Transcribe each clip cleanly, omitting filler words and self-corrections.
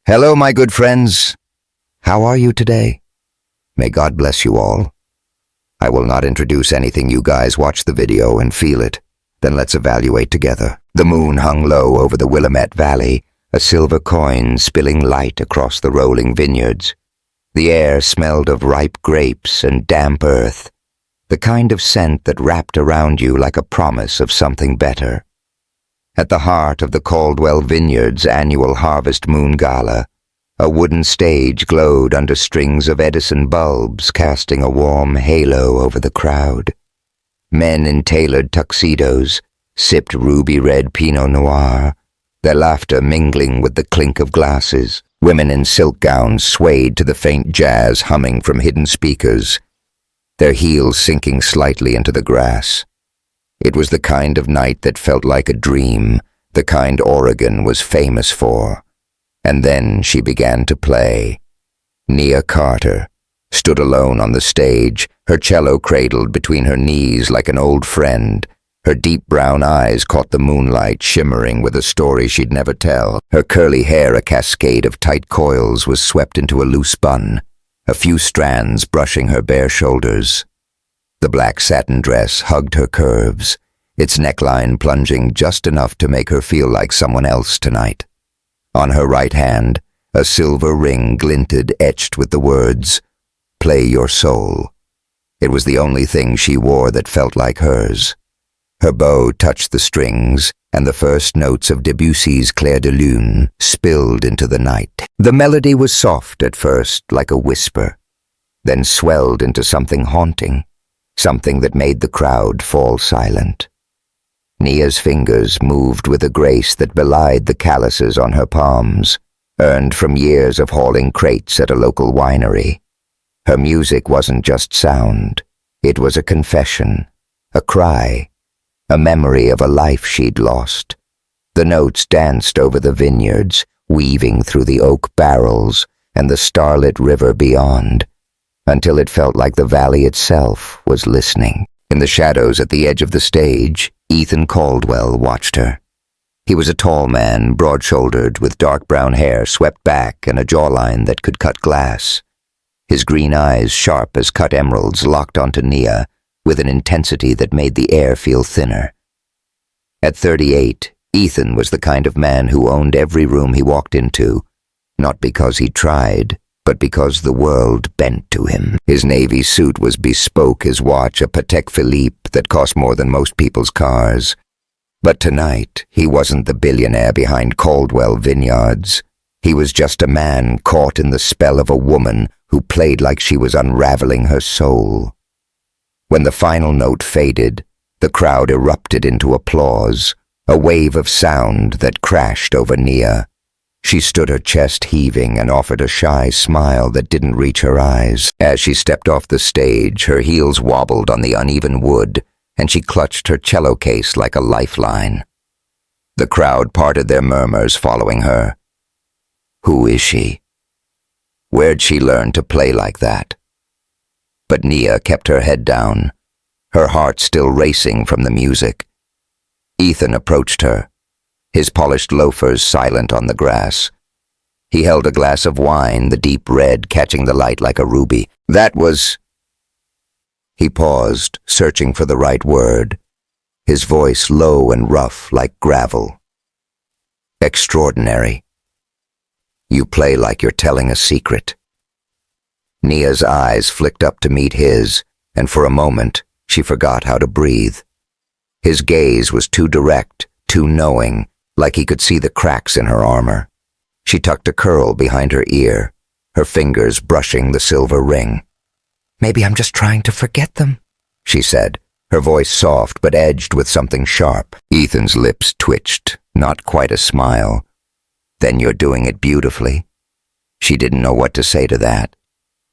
Hello, my good friends. How are you today? May God bless you all. I will not introduce anything. You guys watch the video and feel it. Then let's evaluate together. The moon hung low over the Willamette Valley, a silver coin spilling light across the rolling vineyards. The air smelled of ripe grapes and damp earth, the kind of scent that wrapped around you like a promise of something better. At the heart of the Caldwell Vineyards' annual Harvest Moon Gala, a wooden stage glowed under strings of Edison bulbs casting a warm halo over the crowd. Men in tailored tuxedos sipped ruby-red Pinot Noir, their laughter mingling with the clink of glasses. Women in silk gowns swayed to the faint jazz humming from hidden speakers, their heels sinking slightly into the grass. It was the kind of night that felt like a dream, the kind Oregon was famous for. And then she began to play. Nia Carter stood alone on the stage, her cello cradled between her knees like an old friend. Her deep brown eyes caught the moonlight, shimmering with a story she'd never tell. Her curly hair, a cascade of tight coils, was swept into a loose bun, a few strands brushing her bare shoulders. The black satin dress hugged her curves, its neckline plunging just enough to make her feel like someone else tonight. On her right hand, a silver ring glinted, etched with the words, "Play your soul." It was the only thing she wore that felt like hers. Her bow touched the strings, and the first notes of Debussy's Clair de Lune spilled into the night. The melody was soft at first, like a whisper, then swelled into something haunting, something that made the crowd fall silent. Nia's fingers moved with a grace that belied the calluses on her palms, earned from years of hauling crates at a local winery. Her music wasn't just sound. It was a confession, a cry, a memory of a life she'd lost. The notes danced over the vineyards, weaving through the oak barrels and the starlit river beyond, until it felt like the valley itself was listening. In the shadows at the edge of the stage, Ethan Caldwell watched her. He was a tall man, broad-shouldered, with dark brown hair swept back and a jawline that could cut glass. His green eyes, sharp as cut emeralds, locked onto Nia with an intensity that made the air feel thinner. At 38, Ethan was the kind of man who owned every room he walked into, not because he tried, but because the world bent to him. His navy suit was bespoke, his watch a Patek Philippe that cost more than most people's cars. But tonight, he wasn't the billionaire behind Caldwell Vineyards. He was just a man caught in the spell of a woman who played like she was unraveling her soul. When the final note faded, the crowd erupted into applause, a wave of sound that crashed over Nia. She stood, her chest heaving, and offered a shy smile that didn't reach her eyes. As she stepped off the stage, her heels wobbled on the uneven wood, and she clutched her cello case like a lifeline. The crowd parted their murmurs following her. Who is she? Where'd she learn to play like that? But Nia kept her head down, her heart still racing from the music. Ethan approached her, his polished loafers silent on the grass. He held a glass of wine, the deep red catching the light like a ruby. That was... He paused, searching for the right word, his voice low and rough like gravel. Extraordinary. You play like you're telling a secret. Nia's eyes flicked up to meet his, and for a moment, she forgot how to breathe. His gaze was too direct, too knowing, like he could see the cracks in her armor. She tucked a curl behind her ear, her fingers brushing the silver ring. "Maybe I'm just trying to forget them," she said, her voice soft but edged with something sharp. Ethan's lips twitched, not quite a smile. "Then you're doing it beautifully." She didn't know what to say to that,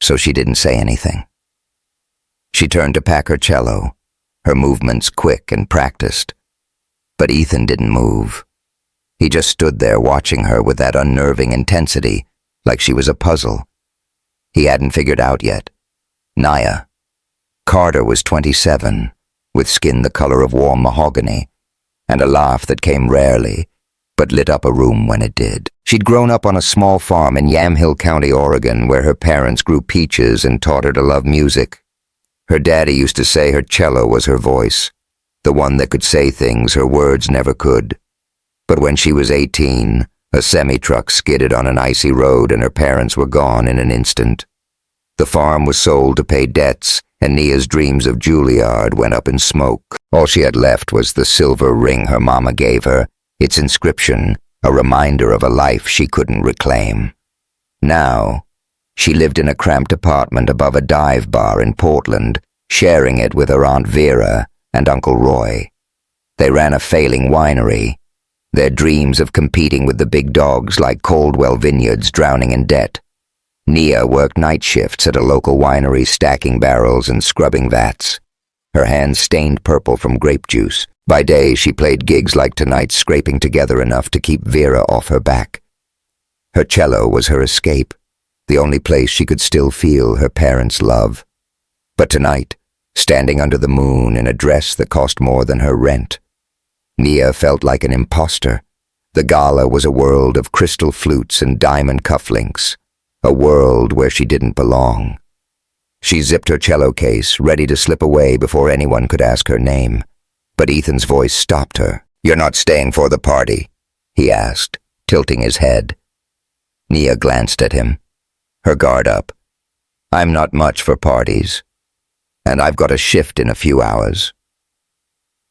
so she didn't say anything. She turned to pack her cello, her movements quick and practiced. But Ethan didn't move. He just stood there watching her with that unnerving intensity, like she was a puzzle. He hadn't figured out yet. Nia. Carter was 27, with skin the color of warm mahogany, and a laugh that came rarely, but lit up a room when it did. She'd grown up on a small farm in Yamhill County, Oregon, where her parents grew peaches and taught her to love music. Her daddy used to say her cello was her voice, the one that could say things her words never could. But when she was 18, a semi-truck skidded on an icy road and her parents were gone in an instant. The farm was sold to pay debts, and Nia's dreams of Juilliard went up in smoke. All she had left was the silver ring her mama gave her, its inscription, a reminder of a life she couldn't reclaim. Now, she lived in a cramped apartment above a dive bar in Portland, sharing it with her Aunt Vera and Uncle Roy. They ran a failing winery, their dreams of competing with the big dogs like Caldwell Vineyards drowning in debt. Nia worked night shifts at a local winery, stacking barrels and scrubbing vats. Her hands stained purple from grape juice. By day, she played gigs like tonight, scraping together enough to keep Vera off her back. Her cello was her escape, the only place she could still feel her parents' love. But tonight, standing under the moon in a dress that cost more than her rent, Nia felt like an imposter. The gala was a world of crystal flutes and diamond cufflinks, a world where she didn't belong. She zipped her cello case, ready to slip away before anyone could ask her name. But Ethan's voice stopped her. "You're not staying for the party?" he asked, tilting his head. Nia glanced at him, her guard up. "I'm not much for parties, and I've got a shift in a few hours."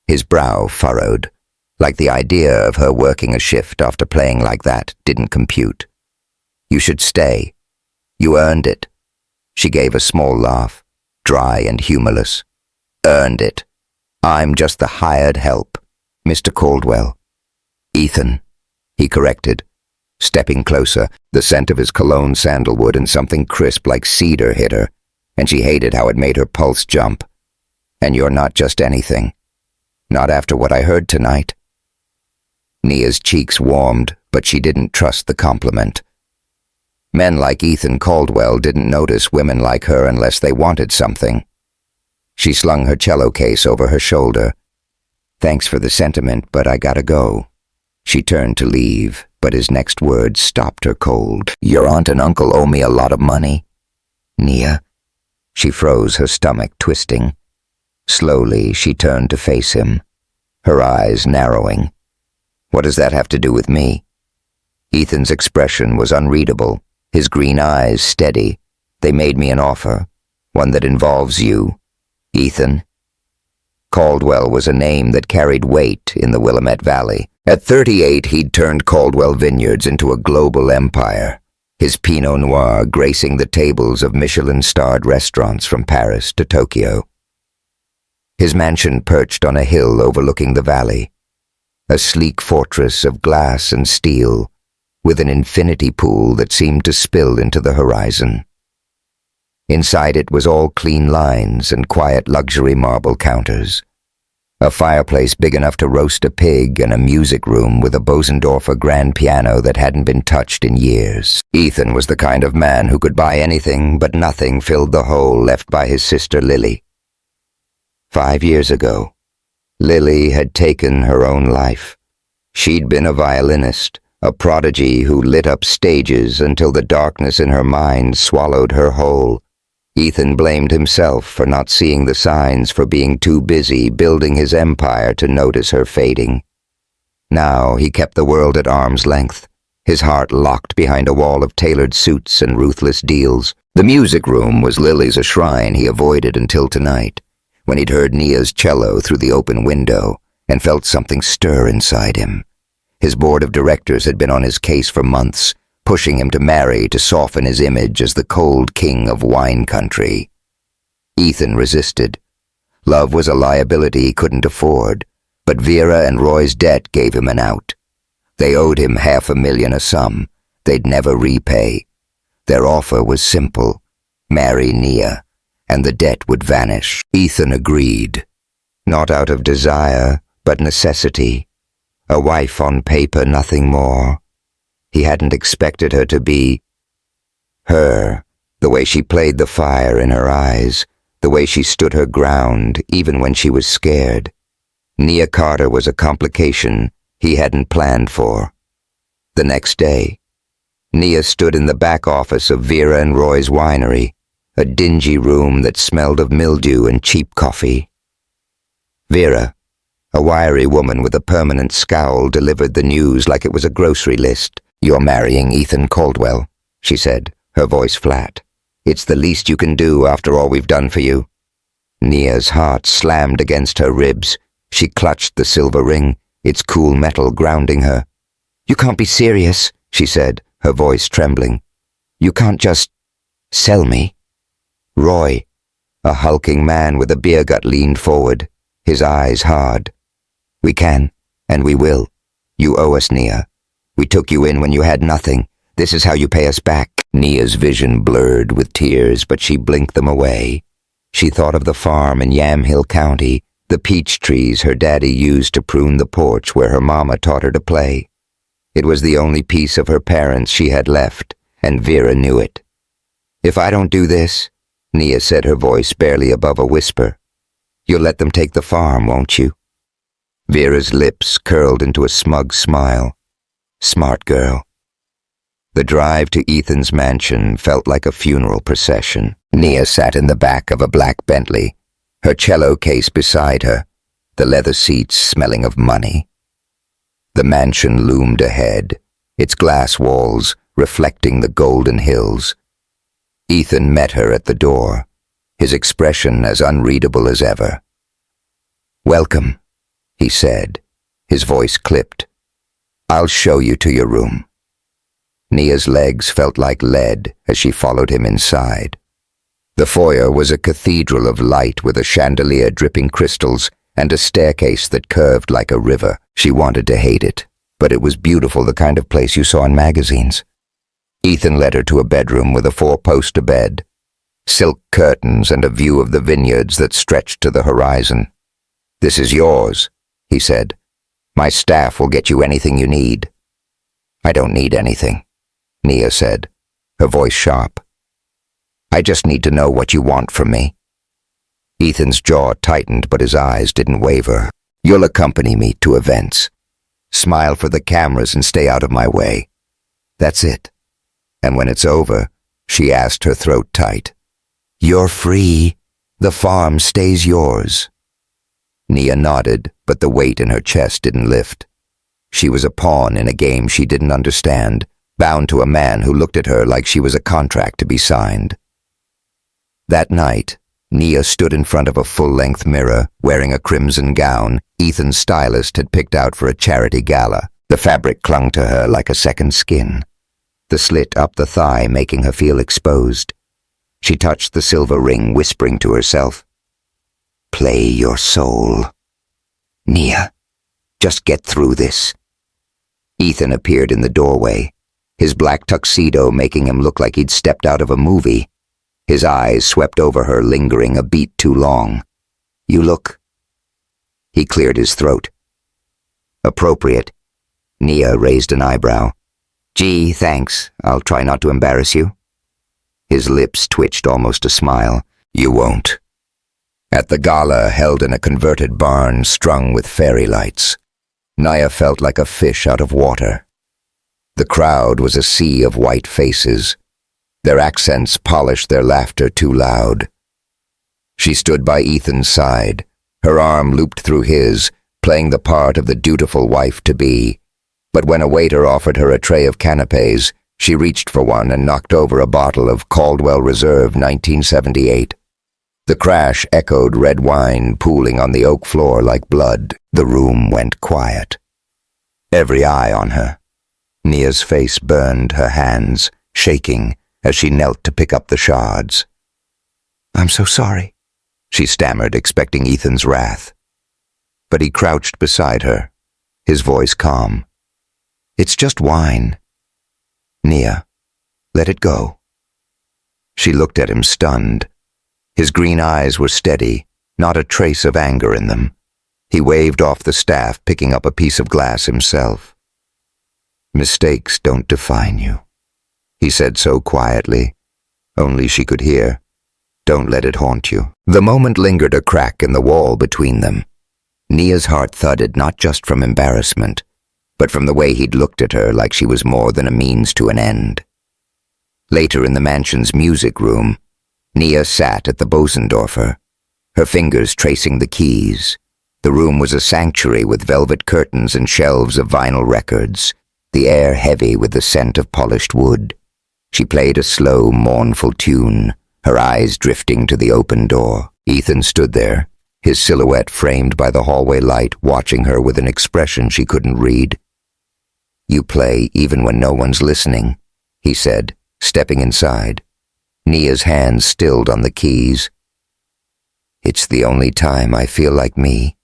His brow furrowed, like the idea of her working a shift after playing like that didn't compute. "You should stay. You earned it." She gave a small laugh, dry and humorless. "Earned it. I'm just the hired help, Mr. Caldwell." "Ethan," he corrected, stepping closer. The scent of his cologne sandalwood and something crisp like cedar hit her, and she hated how it made her pulse jump. "And you're not just anything. Not after what I heard tonight." Nia's cheeks warmed, but she didn't trust the compliment. Men like Ethan Caldwell didn't notice women like her unless they wanted something. She slung her cello case over her shoulder. "Thanks for the sentiment, but I gotta go." She turned to leave, but his next words stopped her cold. "Your aunt and uncle owe me a lot of money." "Nia?" She froze, her stomach twisting. Slowly, she turned to face him, her eyes narrowing. "What does that have to do with me?" Ethan's expression was unreadable, his green eyes steady. "They made me an offer, one that involves you, Ethan." Caldwell was a name that carried weight in the Willamette Valley. At 38, he'd turned Caldwell Vineyards into a global empire, his Pinot Noir gracing the tables of Michelin-starred restaurants from Paris to Tokyo. His mansion perched on a hill overlooking the valley, a sleek fortress of glass and steel, with an infinity pool that seemed to spill into the horizon. Inside it was all clean lines and quiet luxury marble counters, a fireplace big enough to roast a pig, and a music room with a Bosendorfer grand piano that hadn't been touched in years. Ethan was the kind of man who could buy anything, but nothing filled the hole left by his sister Lily. 5 years ago, Lily had taken her own life. She'd been a violinist, a prodigy who lit up stages until the darkness in her mind swallowed her whole. Ethan blamed himself for not seeing the signs, for being too busy building his empire to notice her fading. Now he kept the world at arm's length, his heart locked behind a wall of tailored suits and ruthless deals. The music room was Lily's a shrine he avoided until tonight, when he'd heard Nia's cello through the open window and felt something stir inside him. His board of directors had been on his case for months, pushing him to marry to soften his image as the cold king of wine country. Ethan resisted. Love was a liability he couldn't afford, but Vera and Roy's debt gave him an out. They owed him $500,000 a sum they'd never repay. Their offer was simple: marry Nia, and the debt would vanish. Ethan agreed, not out of desire, but necessity. A wife on paper, nothing more. He hadn't expected her to be her, the way she played the fire in her eyes, the way she stood her ground even when she was scared. Nia Carter was a complication he hadn't planned for. The next day, Nia stood in the back office of Vera and Roy's winery, a dingy room that smelled of mildew and cheap coffee. Vera, a wiry woman with a permanent scowl, delivered the news like it was a grocery list. "You're marrying Ethan Caldwell," she said, her voice flat. "It's the least you can do after all we've done for you." Nia's heart slammed against her ribs. She clutched the silver ring, its cool metal grounding her. "You can't be serious," she said, her voice trembling. "You can't just sell me." Roy, a hulking man with a beer gut, leaned forward, his eyes hard. "We can, and we will. You owe us, Nia. We took you in when you had nothing. This is how you pay us back." Nia's vision blurred with tears, but she blinked them away. She thought of the farm in Yamhill County, the peach trees her daddy used to prune the porch where her mama taught her to play. It was the only piece of her parents she had left, and Vera knew it. "If I don't do this," Nia said, her voice barely above a whisper, "you'll let them take the farm, won't you?" Vera's lips curled into a smug smile. Smart girl. The drive to Ethan's mansion felt like a funeral procession. Nia sat in the back of a black Bentley, her cello case beside her, the leather seats smelling of money. The mansion loomed ahead, its glass walls reflecting the golden hills. Ethan met her at the door, his expression as unreadable as ever. "Welcome," he said, his voice clipped. "I'll show you to your room." Nia's legs felt like lead as she followed him inside. The foyer was a cathedral of light with a chandelier dripping crystals and a staircase that curved like a river. She wanted to hate it, but it was beautiful, the kind of place you saw in magazines. Ethan led her to a bedroom with a four-poster bed, silk curtains, and a view of the vineyards that stretched to the horizon. "This is yours," he said. "My staff will get you anything you need." "I don't need anything," Nia said, her voice sharp. "I just need to know what you want from me." Ethan's jaw tightened, but his eyes didn't waver. "You'll accompany me to events. Smile for the cameras and stay out of my way. That's it. And when it's over," she asked, her throat tight, "you're free. The farm stays yours." Nia nodded, but the weight in her chest didn't lift. She was a pawn in a game she didn't understand, bound to a man who looked at her like she was a contract to be signed. That night, Nia stood in front of a full-length mirror, wearing a crimson gown Ethan's stylist had picked out for a charity gala. The fabric clung to her like a second skin, the slit up the thigh making her feel exposed. She touched the silver ring, whispering to herself, "Play your soul. Nia, just get through this." Ethan appeared in the doorway, his black tuxedo making him look like he'd stepped out of a movie. His eyes swept over her, lingering a beat too long. "You look—" He cleared his throat. "Appropriate." Nia raised an eyebrow. "Gee, thanks. I'll try not to embarrass you." His lips twitched almost a smile. "You won't." At the gala, held in a converted barn strung with fairy lights, Nia felt like a fish out of water. The crowd was a sea of white faces. Their accents polished their laughter too loud. She stood by Ethan's side, her arm looped through his, playing the part of the dutiful wife-to-be. But when a waiter offered her a tray of canapes, she reached for one and knocked over a bottle of Caldwell Reserve 1978. The crash echoed red wine pooling on the oak floor like blood. The room went quiet. Every eye on her. Nia's face burned, her hands shaking as she knelt to pick up the shards. "I'm so sorry," she stammered, expecting Ethan's wrath. But he crouched beside her, his voice calm. "It's just wine. Nia, let it go." She looked at him, stunned. His green eyes were steady, not a trace of anger in them. He waved off the staff, picking up a piece of glass himself. "Mistakes don't define you," he said so quietly, only she could hear. "Don't let it haunt you." The moment lingered a crack in the wall between them. Nia's heart thudded, not just from embarrassment, but from the way he'd looked at her like she was more than a means to an end. Later in the mansion's music room, Nia sat at the Bosendorfer, her fingers tracing the keys. The room was a sanctuary with velvet curtains and shelves of vinyl records, the air heavy with the scent of polished wood. She played a slow, mournful tune, her eyes drifting to the open door. Ethan stood there, his silhouette framed by the hallway light, watching her with an expression she couldn't read. "You play even when no one's listening," he said, stepping inside. Nia's hands stilled on the keys. "It's the only time I feel like me."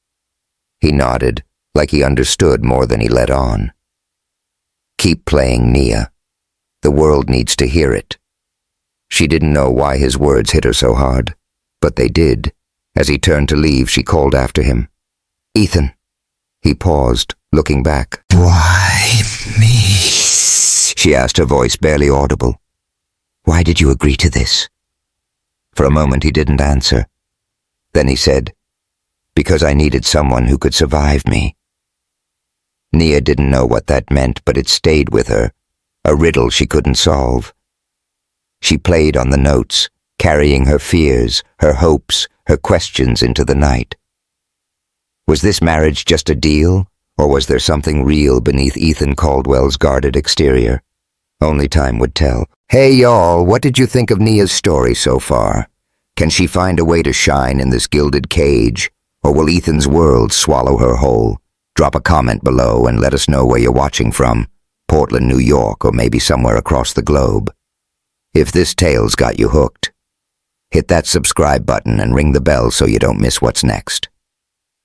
He nodded, like he understood more than he let on. "Keep playing, Nia. The world needs to hear it." She didn't know why his words hit her so hard, but they did. As he turned to leave, she called after him. "Ethan." He paused, looking back. "Why me?" she asked, her voice barely audible. "Why did you agree to this?" For a moment he didn't answer. Then he said, "Because I needed someone who could survive me." Nia didn't know what that meant, but it stayed with her, a riddle she couldn't solve. She played on the notes, carrying her fears, her hopes, her questions into the night. Was this marriage just a deal, or was there something real beneath Ethan Caldwell's guarded exterior? Only time would tell. Hey y'all, what did you think of Nia's story so far? Can she find a way to shine in this gilded cage, or will Ethan's world swallow her whole? Drop a comment below and let us know where you're watching from, Portland, New York, or maybe somewhere across the globe. If this tale's got you hooked, hit that subscribe button and ring the bell so you don't miss what's next.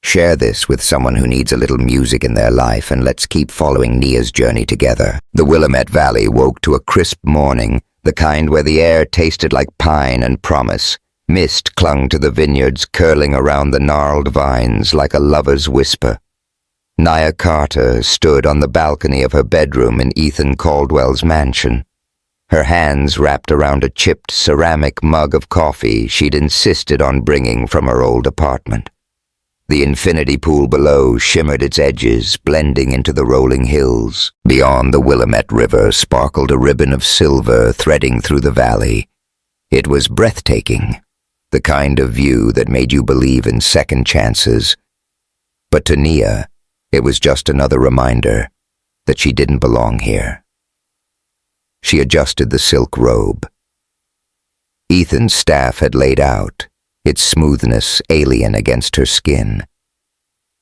Share this with someone who needs a little music in their life, and let's keep following Nia's journey together. The Willamette Valley woke to a crisp morning, the kind where the air tasted like pine and promise. Mist clung to the vineyards, curling around the gnarled vines like a lover's whisper. Nia Carter stood on the balcony of her bedroom in Ethan Caldwell's mansion, her hands wrapped around a chipped ceramic mug of coffee she'd insisted on bringing from her old apartment. The infinity pool below shimmered its edges, blending into the rolling hills. Beyond the Willamette River sparkled a ribbon of silver threading through the valley. It was breathtaking, the kind of view that made you believe in second chances. But to Nia, it was just another reminder that she didn't belong here. She adjusted the silk robe. Ethan's staff had laid out, its smoothness alien against her skin.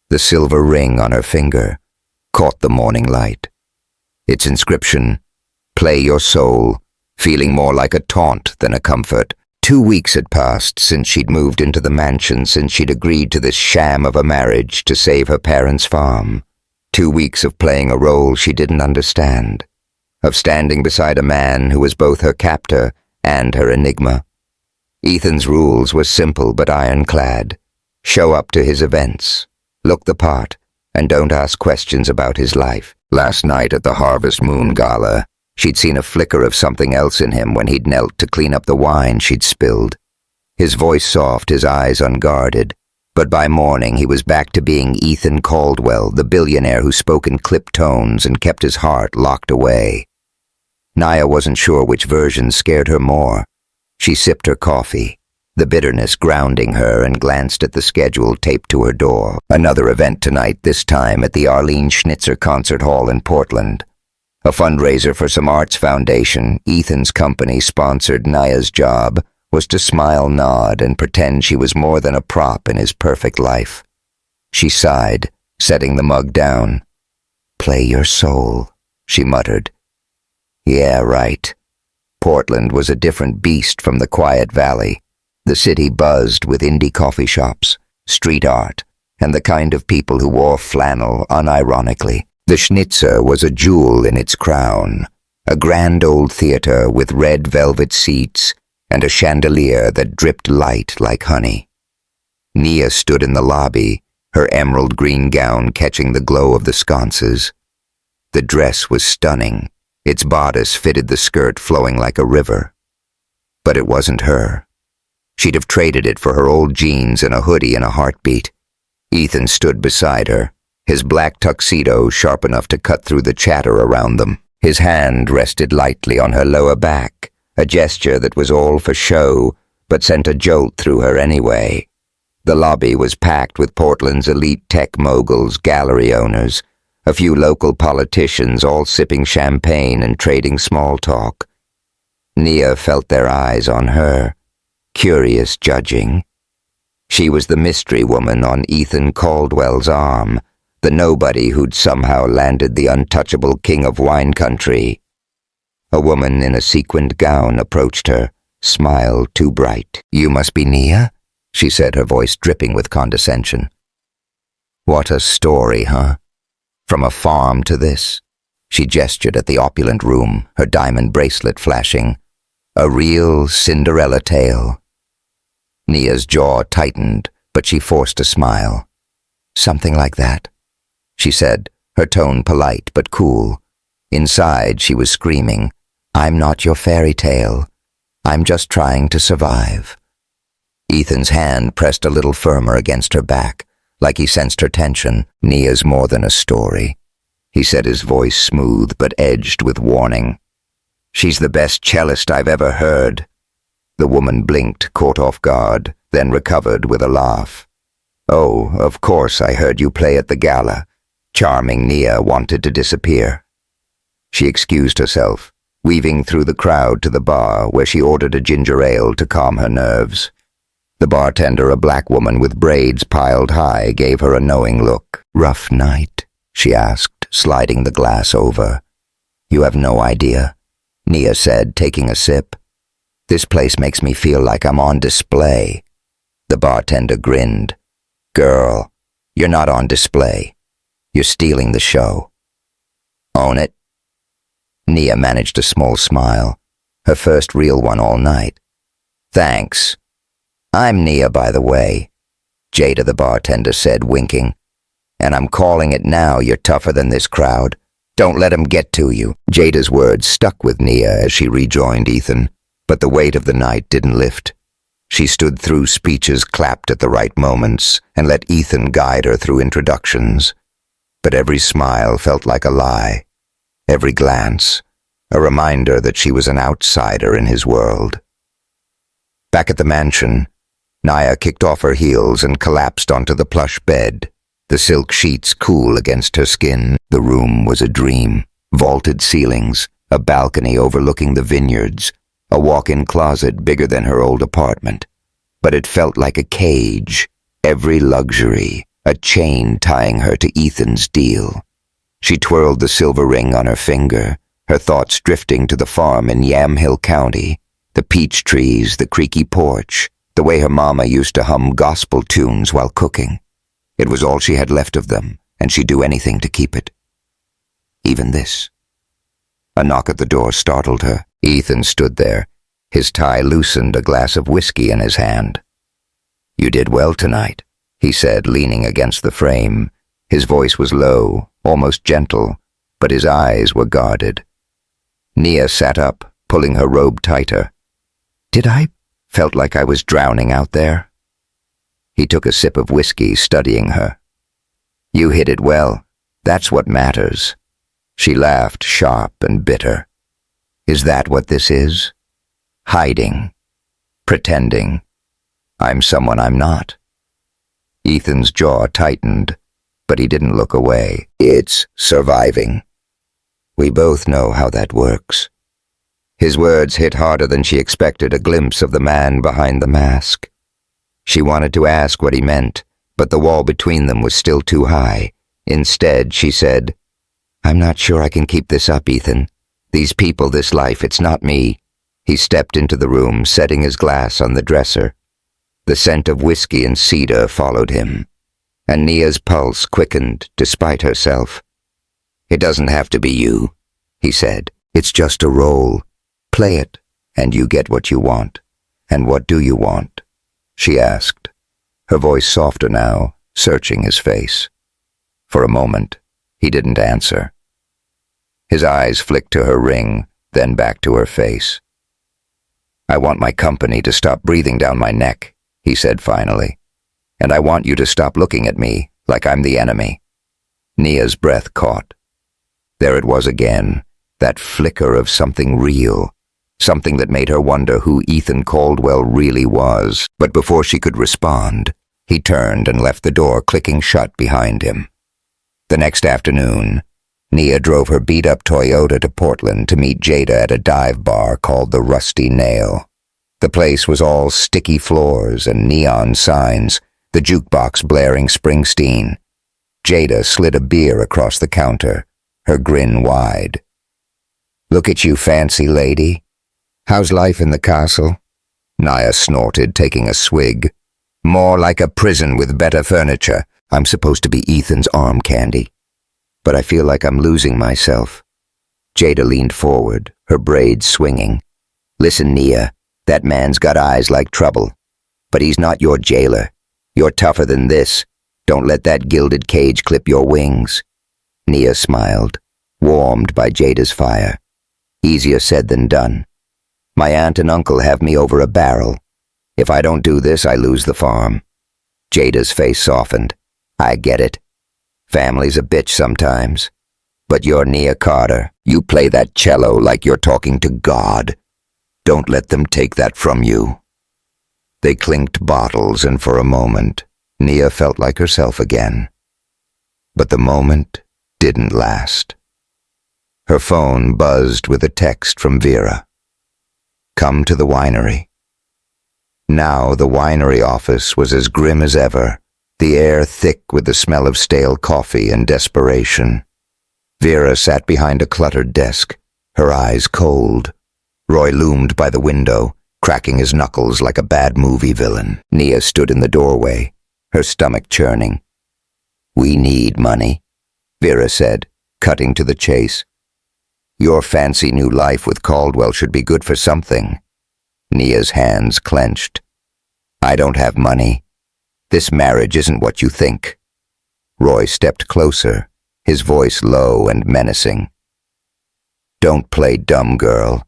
The silver ring on her finger caught the morning light. Its inscription, "Play your soul," feeling more like a taunt than a comfort. 2 weeks had passed since she'd moved into the mansion, since she'd agreed to this sham of a marriage to save her parents' farm. 2 weeks of playing a role she didn't understand, of standing beside a man who was both her captor and her enigma. Ethan's rules were simple but ironclad. Show up to his events, look the part, and don't ask questions about his life. Last night at the Harvest Moon Gala, she'd seen a flicker of something else in him when he'd knelt to clean up the wine she'd spilled. His voice soft, his eyes unguarded. But by morning he was back to being Ethan Caldwell, the billionaire who spoke in clipped tones and kept his heart locked away. Nia wasn't sure which version scared her more. She sipped her coffee, the bitterness grounding her, and glanced at the schedule taped to her door. Another event tonight, this time at the Arlene Schnitzer Concert Hall in Portland. A fundraiser for some arts foundation. Ethan's company sponsored. Nia's job was to smile, nod, and pretend she was more than a prop in his perfect life. She sighed, setting the mug down. "Play your soul," she muttered. Yeah, right. Portland was a different beast from the quiet valley. The city buzzed with indie coffee shops, street art, and the kind of people who wore flannel unironically. The Schnitzer was a jewel in its crown, a grand old theater with red velvet seats and a chandelier that dripped light like honey. Nia stood in the lobby, her emerald green gown catching the glow of the sconces. The dress was stunning. Its bodice fitted the skirt flowing like a river. But it wasn't her. She'd have traded it for her old jeans and a hoodie in a heartbeat. Ethan stood beside her, his black tuxedo sharp enough to cut through the chatter around them. His hand rested lightly on her lower back, a gesture that was all for show, but sent a jolt through her anyway. The lobby was packed with Portland's elite tech moguls, gallery owners, a few local politicians all sipping champagne and trading small talk. Nia felt their eyes on her, curious judging. She was the mystery woman on Ethan Caldwell's arm, the nobody who'd somehow landed the untouchable king of wine country. A woman in a sequined gown approached her, smile too bright. "You must be Nia?" she said, her voice dripping with condescension. "What a story, huh? From a farm to this." She gestured at the opulent room, her diamond bracelet flashing. "A real Cinderella tale." Nia's jaw tightened, but she forced a smile. "Something like that," she said, her tone polite but cool. Inside, she was screaming, "I'm not your fairy tale. I'm just trying to survive." Ethan's hand pressed a little firmer against her back, like he sensed her tension. "Nia's more than a story," he said, his voice smooth but edged with warning. "She's the best cellist I've ever heard." The woman blinked, caught off guard, then recovered with a laugh. "Oh, of course I heard you play at the gala." Charming Nia wanted to disappear. She excused herself, weaving through the crowd to the bar where she ordered a ginger ale to calm her nerves. The bartender, a black woman with braids piled high, gave her a knowing look. "Rough night?" she asked, sliding the glass over. "You have no idea," Nia said, taking a sip. "This place makes me feel like I'm on display." The bartender grinned. "Girl, you're not on display. You're stealing the show." "Own it?" Nia managed a small smile, her first real one all night. "Thanks. I'm Nia, by the way," Jada the bartender said, winking. "And I'm calling it now. You're tougher than this crowd. Don't let 'em get to you." Jada's words stuck with Nia as she rejoined Ethan, but the weight of the night didn't lift. She stood through speeches clapped at the right moments and let Ethan guide her through introductions. But every smile felt like a lie, every glance a reminder that she was an outsider in his world. Back at the mansion, Nia kicked off her heels and collapsed onto the plush bed, the silk sheets cool against her skin. The room was a dream. Vaulted ceilings, a balcony overlooking the vineyards, a walk-in closet bigger than her old apartment. But it felt like a cage, every luxury, a chain tying her to Ethan's deal. She twirled the silver ring on her finger, her thoughts drifting to the farm in Yamhill County, the peach trees, the creaky porch, the way her mama used to hum gospel tunes while cooking. It was all she had left of them, and she'd do anything to keep it. Even this. A knock at the door startled her. Ethan stood there, his tie loosened, a glass of whiskey in his hand. "You did well tonight," he said, leaning against the frame. His voice was low, almost gentle, but his eyes were guarded. Nia sat up, pulling her robe tighter. "Did I? Felt like I was drowning out there." He took a sip of whiskey, studying her. "You hit it well. That's what matters." She laughed, sharp and bitter. "Is that what this is? Hiding. Pretending. I'm someone I'm not." Ethan's jaw tightened, but he didn't look away. "It's surviving. We both know how that works." His words hit harder than she expected, a glimpse of the man behind the mask. She wanted to ask what he meant, but the wall between them was still too high. Instead, she said, "I'm not sure I can keep this up, Ethan. These people, this life, it's not me." He stepped into the room, setting his glass on the dresser. The scent of whiskey and cedar followed him, and Nia's pulse quickened despite herself. "It doesn't have to be you," he said. "It's just a role. Play it, and you get what you want." "And what do you want?" she asked, her voice softer now, searching his face. For a moment, he didn't answer. His eyes flicked to her ring, then back to her face. "I want my company to stop breathing down my neck," he said finally. "And I want you to stop looking at me like I'm the enemy." Nia's breath caught. There it was again, that flicker of something real, something that made her wonder who Ethan Caldwell really was. But before she could respond, he turned and left the door clicking shut behind him. The next afternoon, Nia drove her beat-up Toyota to Portland to meet Jada at a dive bar called the Rusty Nail. The place was all sticky floors and neon signs, the jukebox blaring Springsteen. Jada slid a beer across the counter, her grin wide. "Look at you, fancy lady. How's life in the castle?" Nia snorted, taking a swig. "More like a prison with better furniture. I'm supposed to be Ethan's arm candy, but I feel like I'm losing myself." Jada leaned forward, her braids swinging. "Listen, Nia, that man's got eyes like trouble, but he's not your jailer. You're tougher than this. Don't let that gilded cage clip your wings." Nia smiled, warmed by Jada's fire. "Easier said than done. My aunt and uncle have me over a barrel. If I don't do this, I lose the farm." Jada's face softened. "I get it. Family's a bitch sometimes. But you're Nia Carter. You play that cello like you're talking to God. Don't let them take that from you." They clinked bottles, and for a moment, Nia felt like herself again. But the moment didn't last. Her phone buzzed with a text from Vera. "Come to the winery." Now the winery office was as grim as ever, the air thick with the smell of stale coffee and desperation. Vera sat behind a cluttered desk, her eyes cold. Roy loomed by the window, cracking his knuckles like a bad movie villain. Nia stood in the doorway, her stomach churning. "We need money," Vera said, cutting to the chase. "Your fancy new life with Caldwell should be good for something." Nia's hands clenched. "I don't have money. This marriage isn't what you think." Roy stepped closer, his voice low and menacing. "Don't play dumb, girl.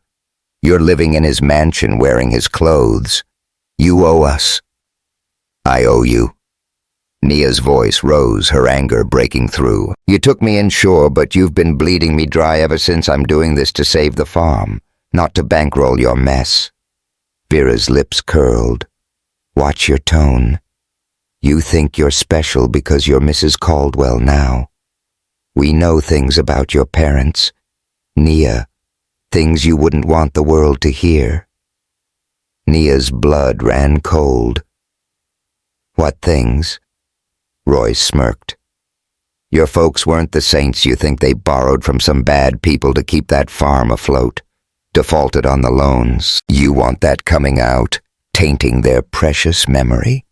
You're living in his mansion wearing his clothes. You owe us." "I owe you." Nia's voice rose, her anger breaking through. "You took me in, sure, but you've been bleeding me dry ever since. I'm doing this to save the farm, not to bankroll your mess." Vera's lips curled. "Watch your tone. You think you're special because you're Mrs. Caldwell now. We know things about your parents, Nia, things you wouldn't want the world to hear." Nia's blood ran cold. "What things?" Roy smirked. "Your folks weren't the saints you think. They borrowed from some bad people to keep that farm afloat, defaulted on the loans. You want that coming out, tainting their precious memory?"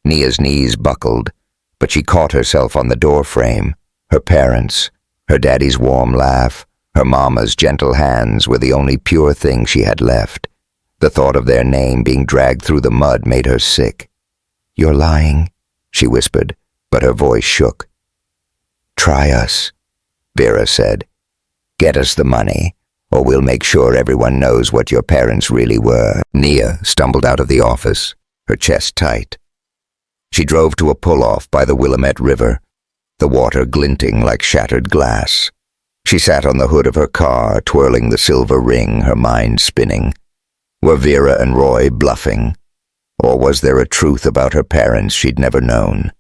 Nia's knees buckled, but she caught herself on the doorframe. Her parents, her daddy's warm laugh, her mama's gentle hands were the only pure thing she had left. The thought of their name being dragged through the mud made her sick. "You're lying," she whispered, but her voice shook. "Try us," Vera said. "Get us the money, or we'll make sure everyone knows what your parents really were." Nia stumbled out of the office, her chest tight. She drove to a pull-off by the Willamette River, the water glinting like shattered glass. She sat on the hood of her car, twirling the silver ring, her mind spinning. Were Vera and Roy bluffing? Or was there a truth about her parents she'd never known?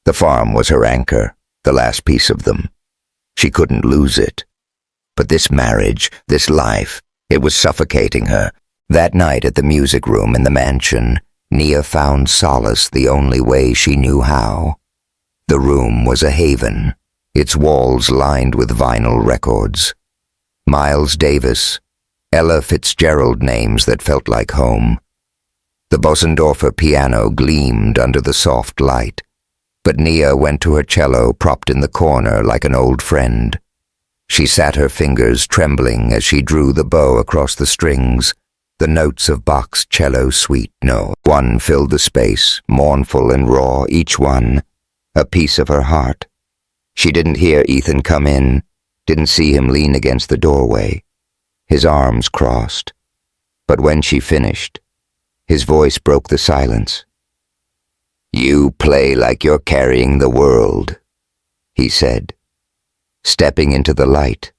The farm was her anchor, the last piece of them. She couldn't lose it. But this marriage, this life, it was suffocating her. That night at the music room in the mansion, Nia found solace the only way she knew how. The room was a haven, its walls lined with vinyl records. Miles Davis, Ella Fitzgerald, names that felt like home. The Bosendorfer piano gleamed under the soft light, but Nia went to her cello propped in the corner like an old friend. She sat, her fingers trembling as she drew the bow across the strings, the notes of Bach's cello suite. No, one filled the space, mournful and raw, each one, a piece of her heart. She didn't hear Ethan come in, didn't see him lean against the doorway, his arms crossed. But when she finished, his voice broke the silence. "You play like you're carrying the world. he said, stepping into the light.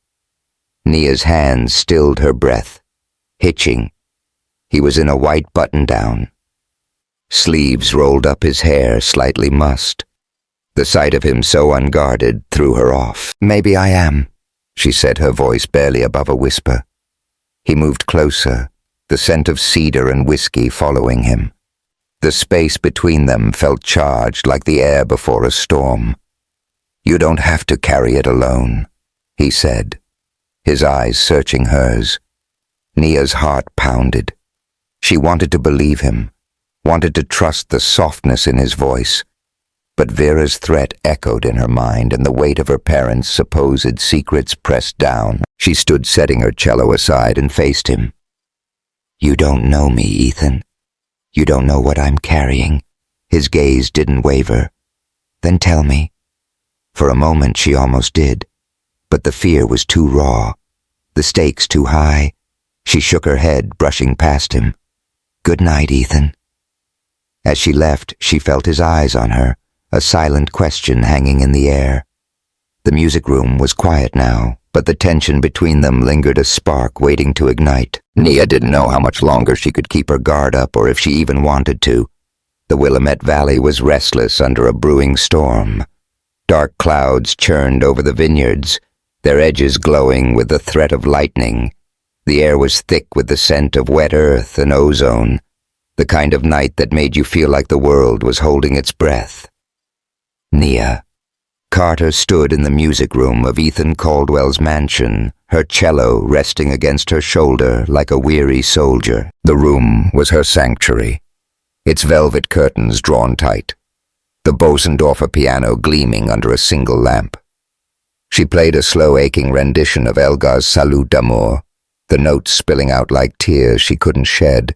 Nia's hands stilled her breath, hitching. He was in a white button-down. Sleeves rolled up his hair, slightly mussed. The sight of him so unguarded threw her off. "Maybe I am," she said, her voice barely above a whisper. He moved closer, the scent of cedar and whiskey following him. The space between them felt charged like the air before a storm. "You don't have to carry it alone," he said, his eyes searching hers. Nia's heart pounded. She wanted to believe him, wanted to trust the softness in his voice. But Vera's threat echoed in her mind, and the weight of her parents' supposed secrets pressed down. She stood setting her cello aside and faced him. "You don't know me, Ethan. You don't know what I'm carrying." His gaze didn't waver. "Then tell me." For a moment she almost did, but the fear was too raw, the stakes too high. She shook her head, brushing past him. "Good night, Ethan." As she left, she felt his eyes on her, a silent question hanging in the air. The music room was quiet now, but the tension between them lingered, a spark waiting to ignite. Nia didn't know how much longer she could keep her guard up, or if she even wanted to. The Willamette Valley was restless under a brewing storm. Dark clouds churned over the vineyards, their edges glowing with the threat of lightning. The air was thick with the scent of wet earth and ozone, the kind of night that made you feel like the world was holding its breath. Nia. Carter stood in the music room of Ethan Caldwell's mansion, her cello resting against her shoulder like a weary soldier. The room was her sanctuary, its velvet curtains drawn tight, the Bosendorfer piano gleaming under a single lamp. She played a slow, aching rendition of Elgar's Salut d'Amour, the notes spilling out like tears she couldn't shed,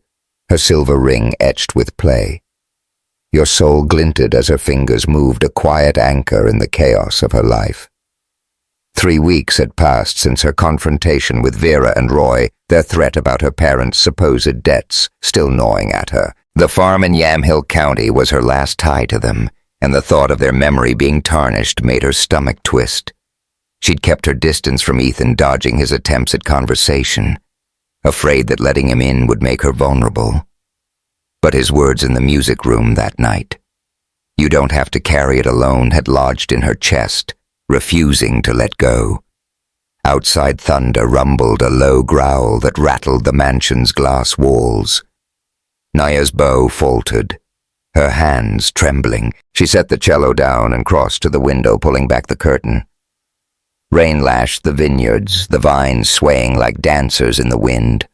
her silver ring etched with play. Your soul glinted as her fingers moved, a quiet anchor in the chaos of her life. 3 weeks had passed since her confrontation with Vera and Roy, their threat about her parents' supposed debts still gnawing at her. The farm in Yamhill County was her last tie to them, and the thought of their memory being tarnished made her stomach twist. She'd kept her distance from Ethan, dodging his attempts at conversation, afraid that letting him in would make her vulnerable. But his words in the music room that night, "You don't have to carry it alone," had lodged in her chest, refusing to let go. Outside thunder rumbled, a low growl that rattled the mansion's glass walls. Nia's bow faltered, her hands trembling. She set the cello down and crossed to the window, pulling back the curtain. Rain lashed the vineyards, the vines swaying like dancers in the wind.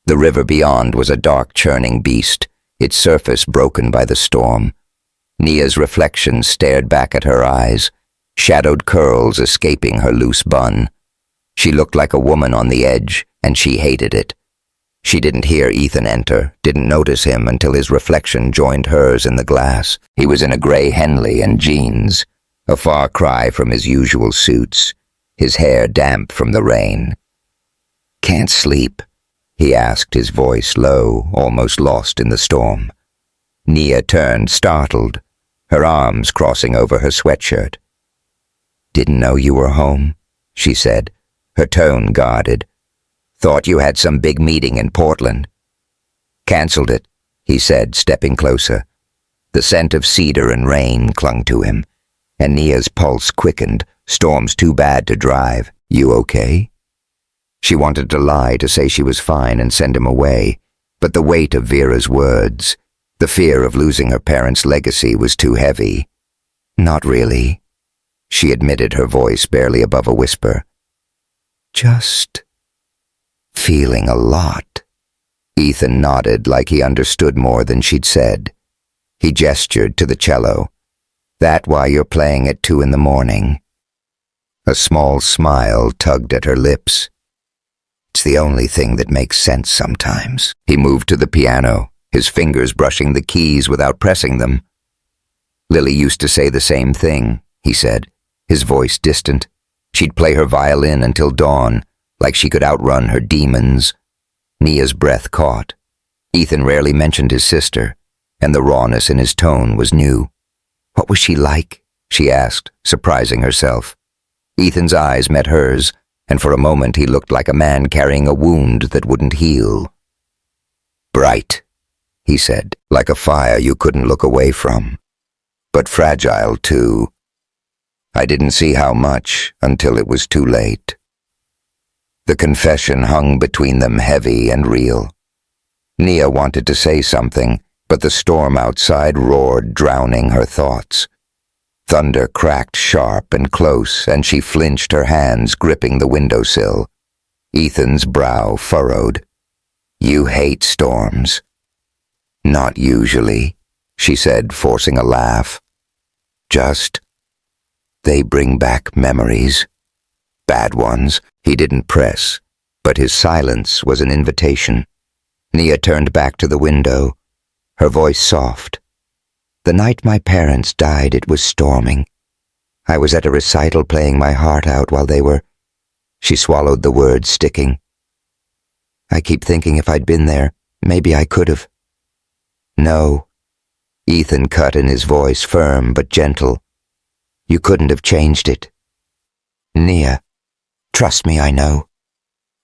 The river beyond was a dark, churning beast, its surface broken by the storm. Nia's reflection stared back at her eyes, shadowed curls escaping her loose bun. She looked like a woman on the edge, and she hated it. She didn't hear Ethan enter, didn't notice him until his reflection joined hers in the glass. He was in a gray Henley and jeans, a far cry from his usual suits, his hair damp from the rain. "Can't sleep?" he asked, his voice low, almost lost in the storm. Nia turned, startled, her arms crossing over her sweatshirt. "Didn't know you were home," she said, her tone guarded. "Thought you had some big meeting in Portland." "Cancelled it," he said, stepping closer. The scent of cedar and rain clung to him, and Nia's pulse quickened. "Storm's too bad to drive. You okay?" She wanted to lie, to say she was fine and send him away, but the weight of Vera's words, the fear of losing her parents' legacy, was too heavy. "Not really," she admitted, her voice barely above a whisper. "Just feeling a lot." Ethan nodded like he understood more than she'd said. He gestured to the cello. "That why you're playing at 2 in the morning?" A small smile tugged at her lips. "It's the only thing that makes sense sometimes." He moved to the piano, his fingers brushing the keys without pressing them. "Lily used to say the same thing," he said, his voice distant. She'd play her violin until dawn, like she could outrun her demons. Nia's breath caught. Ethan rarely mentioned his sister, and the rawness in his tone was new. What was she like? she asked, surprising herself. Ethan's eyes met hers, and for a moment he looked like a man carrying a wound that wouldn't heal. Bright, he said, like a fire you couldn't look away from. But fragile, too. I didn't see how much until it was too late. The confession hung between them heavy and real. Nia wanted to say something, but the storm outside roared, drowning her thoughts. Thunder cracked sharp and close, and she flinched, her hands gripping the windowsill. Ethan's brow furrowed. You hate storms. Not usually, she said, forcing a laugh. Just, they bring back memories. Bad ones. He didn't press, but his silence was an invitation. Nia turned back to the window, her voice soft. The night my parents died, it was storming. I was at a recital playing my heart out while they were... She swallowed the words, sticking. I keep thinking if I'd been there, maybe I could have. No. Ethan cut in, his voice firm but gentle. You couldn't have changed it. Nia, trust me, I know.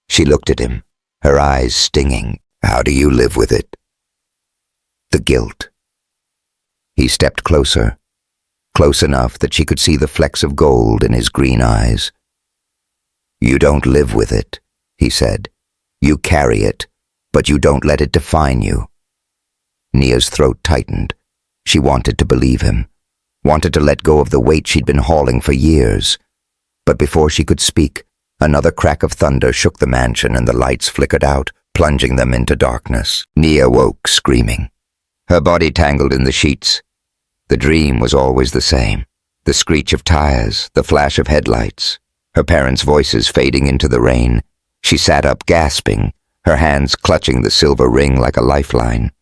She looked at him, her eyes stinging. How do you live with it? The guilt. He stepped closer, close enough that she could see the flecks of gold in his green eyes. You don't live with it, he said. You carry it, but you don't let it define you. Nia's throat tightened. She wanted to believe him, wanted to let go of the weight she'd been hauling for years. But before she could speak, another crack of thunder shook the mansion and the lights flickered out, plunging them into darkness. Nia woke, screaming. Her body tangled in the sheets. The dream was always the same. The screech of tires, the flash of headlights, her parents' voices fading into the rain. She sat up, gasping, her hands clutching the silver ring like a lifeline.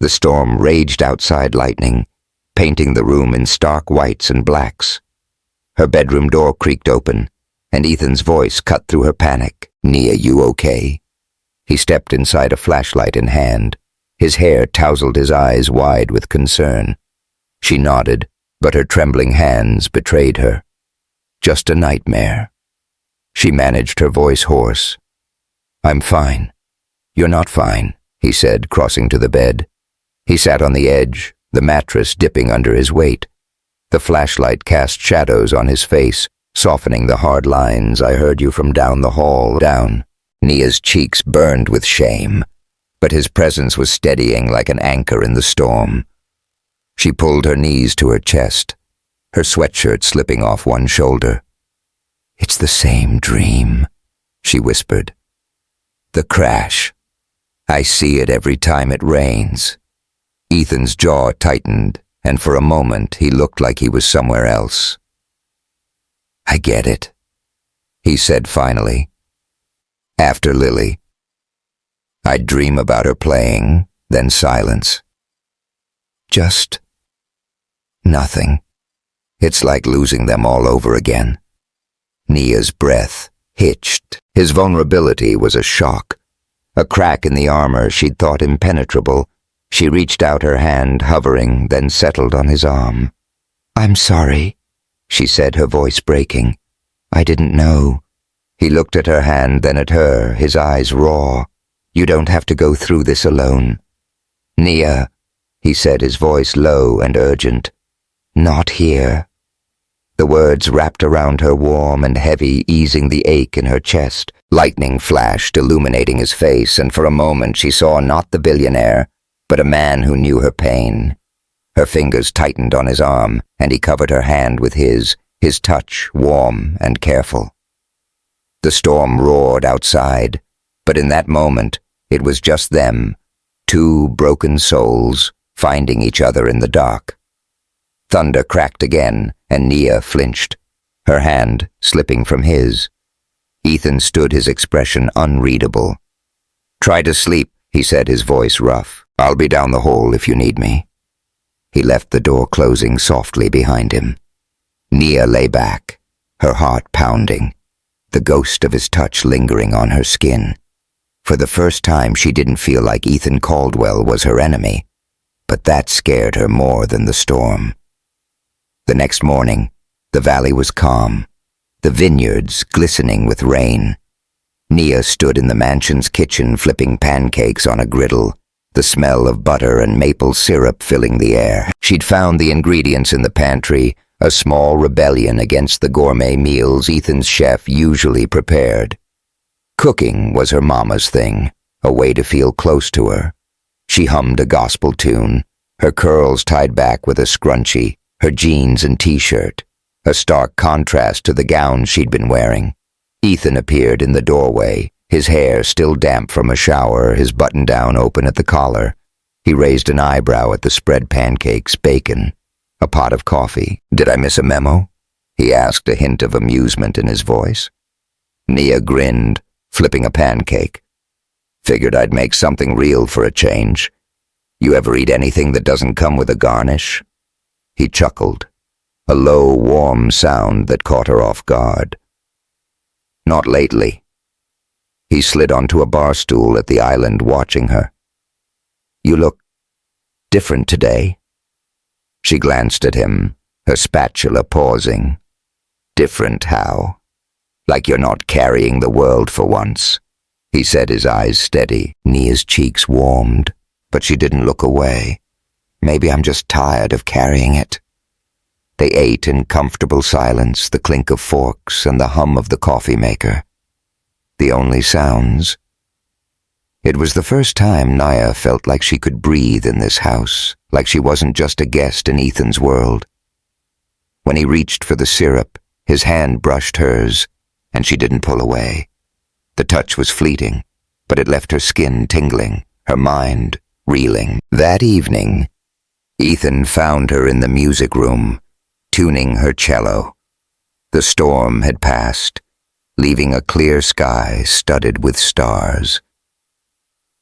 The storm raged outside, lightning, painting the room in stark whites and blacks. Her bedroom door creaked open, and Ethan's voice cut through her panic. Nia, you okay? He stepped inside, a flashlight in hand. His hair tousled, his eyes wide with concern. She nodded, but her trembling hands betrayed her. Just a nightmare. She managed, her voice hoarse. I'm fine. You're not fine, he said, crossing to the bed. He sat on the edge, the mattress dipping under his weight. The flashlight cast shadows on his face, softening the hard lines. I heard you from down the hall. Down. Nia's cheeks burned with shame, but his presence was steadying like an anchor in the storm. She pulled her knees to her chest, her sweatshirt slipping off one shoulder. It's the same dream, she whispered. The crash. I see it every time it rains. Ethan's jaw tightened, and for a moment he looked like he was somewhere else. I get it, he said finally. After Lily. I'd dream about her playing, then silence. Just nothing. It's like losing them all over again. Nia's breath hitched. His vulnerability was a shock. A crack in the armor she'd thought impenetrable. She reached out her hand, hovering, then settled on his arm. I'm sorry, she said, her voice breaking. I didn't know. He looked at her hand, then at her, his eyes raw. You don't have to go through this alone. Nia, he said, his voice low and urgent. Not here. The words wrapped around her, warm and heavy, easing the ache in her chest. Lightning flashed, illuminating his face, and for a moment she saw not the billionaire, but a man who knew her pain. Her fingers tightened on his arm, and he covered her hand with his touch warm and careful. The storm roared outside, but in that moment, it was just them, two broken souls, finding each other in the dark. Thunder cracked again, and Nia flinched, her hand slipping from his. Ethan stood, his expression unreadable. Try to sleep, he said, his voice rough. I'll be down the hall if you need me. He left the door closing softly behind him. Nia lay back, her heart pounding, the ghost of his touch lingering on her skin. For the first time, she didn't feel like Ethan Caldwell was her enemy, but that scared her more than the storm. The next morning, the valley was calm, the vineyards glistening with rain. Nia stood in the mansion's kitchen flipping pancakes on a griddle, the smell of butter and maple syrup filling the air. She'd found the ingredients in the pantry, a small rebellion against the gourmet meals Ethan's chef usually prepared. Cooking was her mama's thing, a way to feel close to her. She hummed a gospel tune, her curls tied back with a scrunchie, her jeans and t-shirt, a stark contrast to the gown she'd been wearing. Ethan appeared in the doorway, his hair still damp from a shower, his button-down open at the collar. He raised an eyebrow at the spread pancakes, bacon, a pot of coffee. "Did I miss a memo?" he asked, a hint of amusement in his voice. Nia grinned, flipping a pancake. "Figured I'd make something real for a change. You ever eat anything that doesn't come with a garnish?" He chuckled, a low, warm sound that caught her off guard. "Not lately." He slid onto a bar stool at the island, watching her. "You look different today." She glanced at him, her spatula pausing. "Different how? Like you're not carrying the world for once," he said, his eyes steady. Nia's cheeks warmed, but she didn't look away. "Maybe I'm just tired of carrying it." They ate in comfortable silence, the clink of forks and the hum of the coffee maker. The only sounds. It was the first time Nia felt like she could breathe in this house, like she wasn't just a guest in Ethan's world. When he reached for the syrup, his hand brushed hers, and she didn't pull away. The touch was fleeting, but it left her skin tingling, her mind reeling. That evening, Ethan found her in the music room, tuning her cello. The storm had passed, leaving a clear sky studded with stars.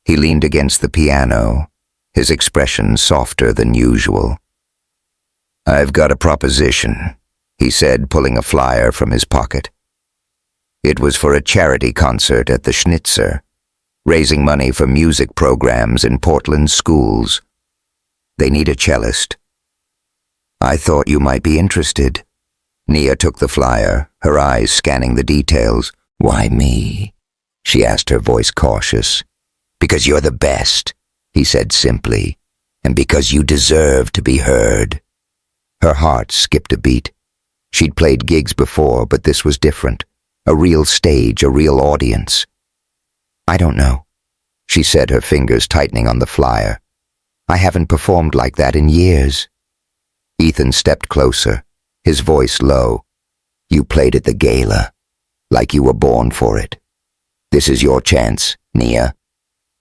He leaned against the piano, his expression softer than usual. "I've got a proposition," he said, pulling a flyer from his pocket. It was for a charity concert at the Schnitzer, raising money for music programs in Portland schools. They need a cellist. "I thought you might be interested." Nia took the flyer, her eyes scanning the details. "Why me?" she asked, her voice cautious. "Because you're the best," he said simply, "and because you deserve to be heard." Her heart skipped a beat. She'd played gigs before, but this was different. A real stage, a real audience. "I don't know," she said, her fingers tightening on the flyer. "I haven't performed like that in years." Ethan stepped closer, his voice low. "You played at the gala, like you were born for it. This is your chance, Nia.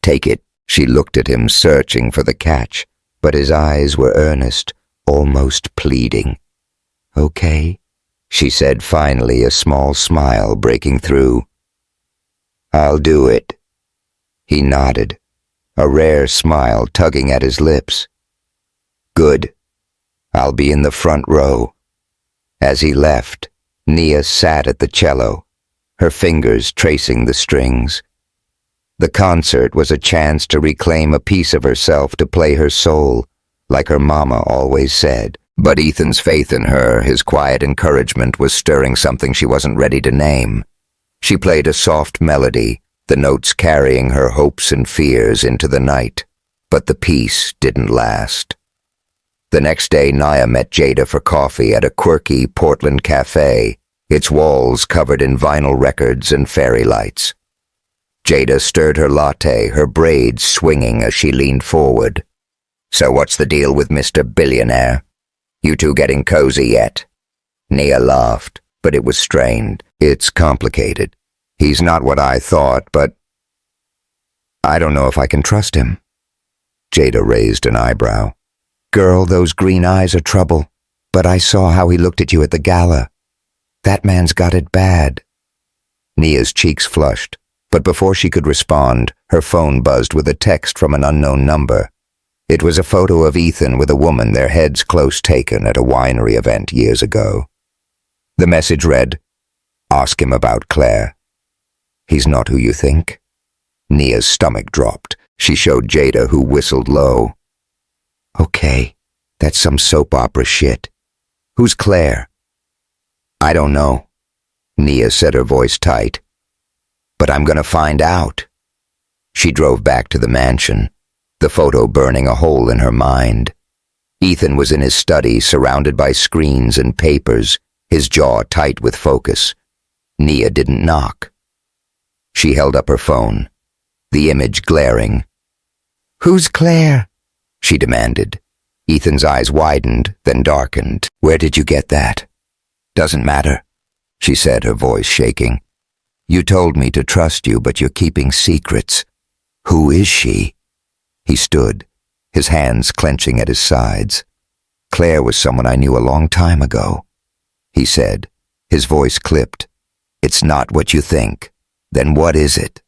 Take it." She looked at him, searching for the catch, but his eyes were earnest, almost pleading. "Okay," she said finally, a small smile breaking through. "I'll do it." He nodded, a rare smile tugging at his lips. "Good. I'll be in the front row." As he left, Nia sat at the cello, her fingers tracing the strings. The concert was a chance to reclaim a piece of herself, to play her soul, like her mama always said. But Ethan's faith in her, his quiet encouragement, was stirring something she wasn't ready to name. She played a soft melody, the notes carrying her hopes and fears into the night. But the peace didn't last. The next day, Nia met Jada for coffee at a quirky Portland cafe, its walls covered in vinyl records and fairy lights. Jada stirred her latte, her braids swinging as she leaned forward. "So what's the deal with Mr. Billionaire? You two getting cozy yet?" Nia laughed, but it was strained. "It's complicated. He's not what I thought, but I don't know if I can trust him." Jada raised an eyebrow. "Girl, those green eyes are trouble, but I saw how he looked at you at the gala. That man's got it bad." Nia's cheeks flushed, but before she could respond, her phone buzzed with a text from an unknown number. It was a photo of Ethan with a woman, their heads close taken at a winery event years ago. The message read, "Ask him about Claire. He's not who you think." Nia's stomach dropped. She showed Jada, who whistled low. "Okay, that's some soap opera shit." Who's Claire? I don't know, Nia said, her voice tight. But I'm gonna find out. She drove back to the mansion, the photo burning a hole in her mind. Ethan was in his study, surrounded by screens and papers, his jaw tight with focus. Nia didn't knock. She held up her phone, the image glaring. Who's Claire? She demanded. Ethan's eyes widened, then darkened. Where did you get that? Doesn't matter, she said, her voice shaking. You told me to trust you, but you're keeping secrets. Who is she? He stood, his hands clenching at his sides. Claire was someone I knew a long time ago, he said, his voice clipped. It's not what you think. Then what is it?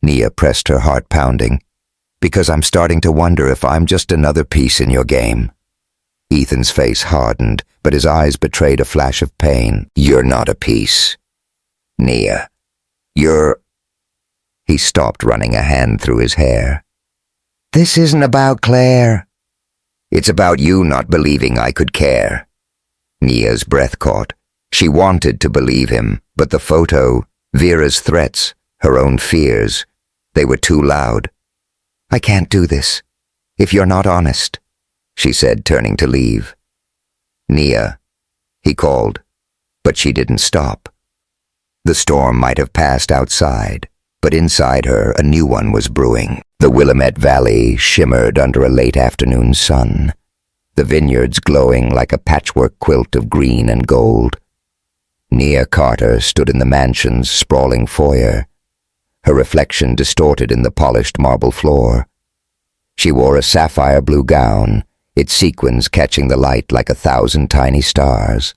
Nia pressed her heart pounding. Because I'm starting to wonder if I'm just another piece in your game. Ethan's face hardened, but his eyes betrayed a flash of pain. You're not a piece. Nia, you're... He stopped, running a hand through his hair. This isn't about Claire. It's about you not believing I could care. Nia's breath caught. She wanted to believe him, but the photo, Vera's threats, her own fears, they were too loud. I can't do this, if you're not honest, she said, turning to leave. Nia, he called, but she didn't stop. The storm might have passed outside, but inside her a new one was brewing. The Willamette Valley shimmered under a late afternoon sun, the vineyards glowing like a patchwork quilt of green and gold. Nia Carter stood in the mansion's sprawling foyer, her reflection distorted in the polished marble floor. She wore a sapphire blue gown, its sequins catching the light like 1,000 tiny stars.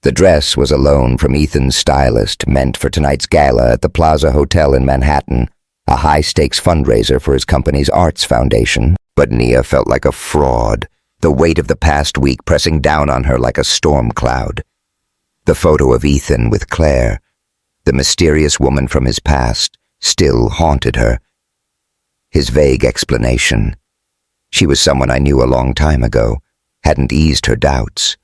The dress was a loan from Ethan's stylist, meant for tonight's gala at the Plaza Hotel in Manhattan, a high-stakes fundraiser for his company's arts foundation. But Nia felt like a fraud, the weight of the past week pressing down on her like a storm cloud. The photo of Ethan with Claire, the mysterious woman from his past, still haunted her. His vague explanation, she was someone I knew a long time ago, hadn't eased her doubts.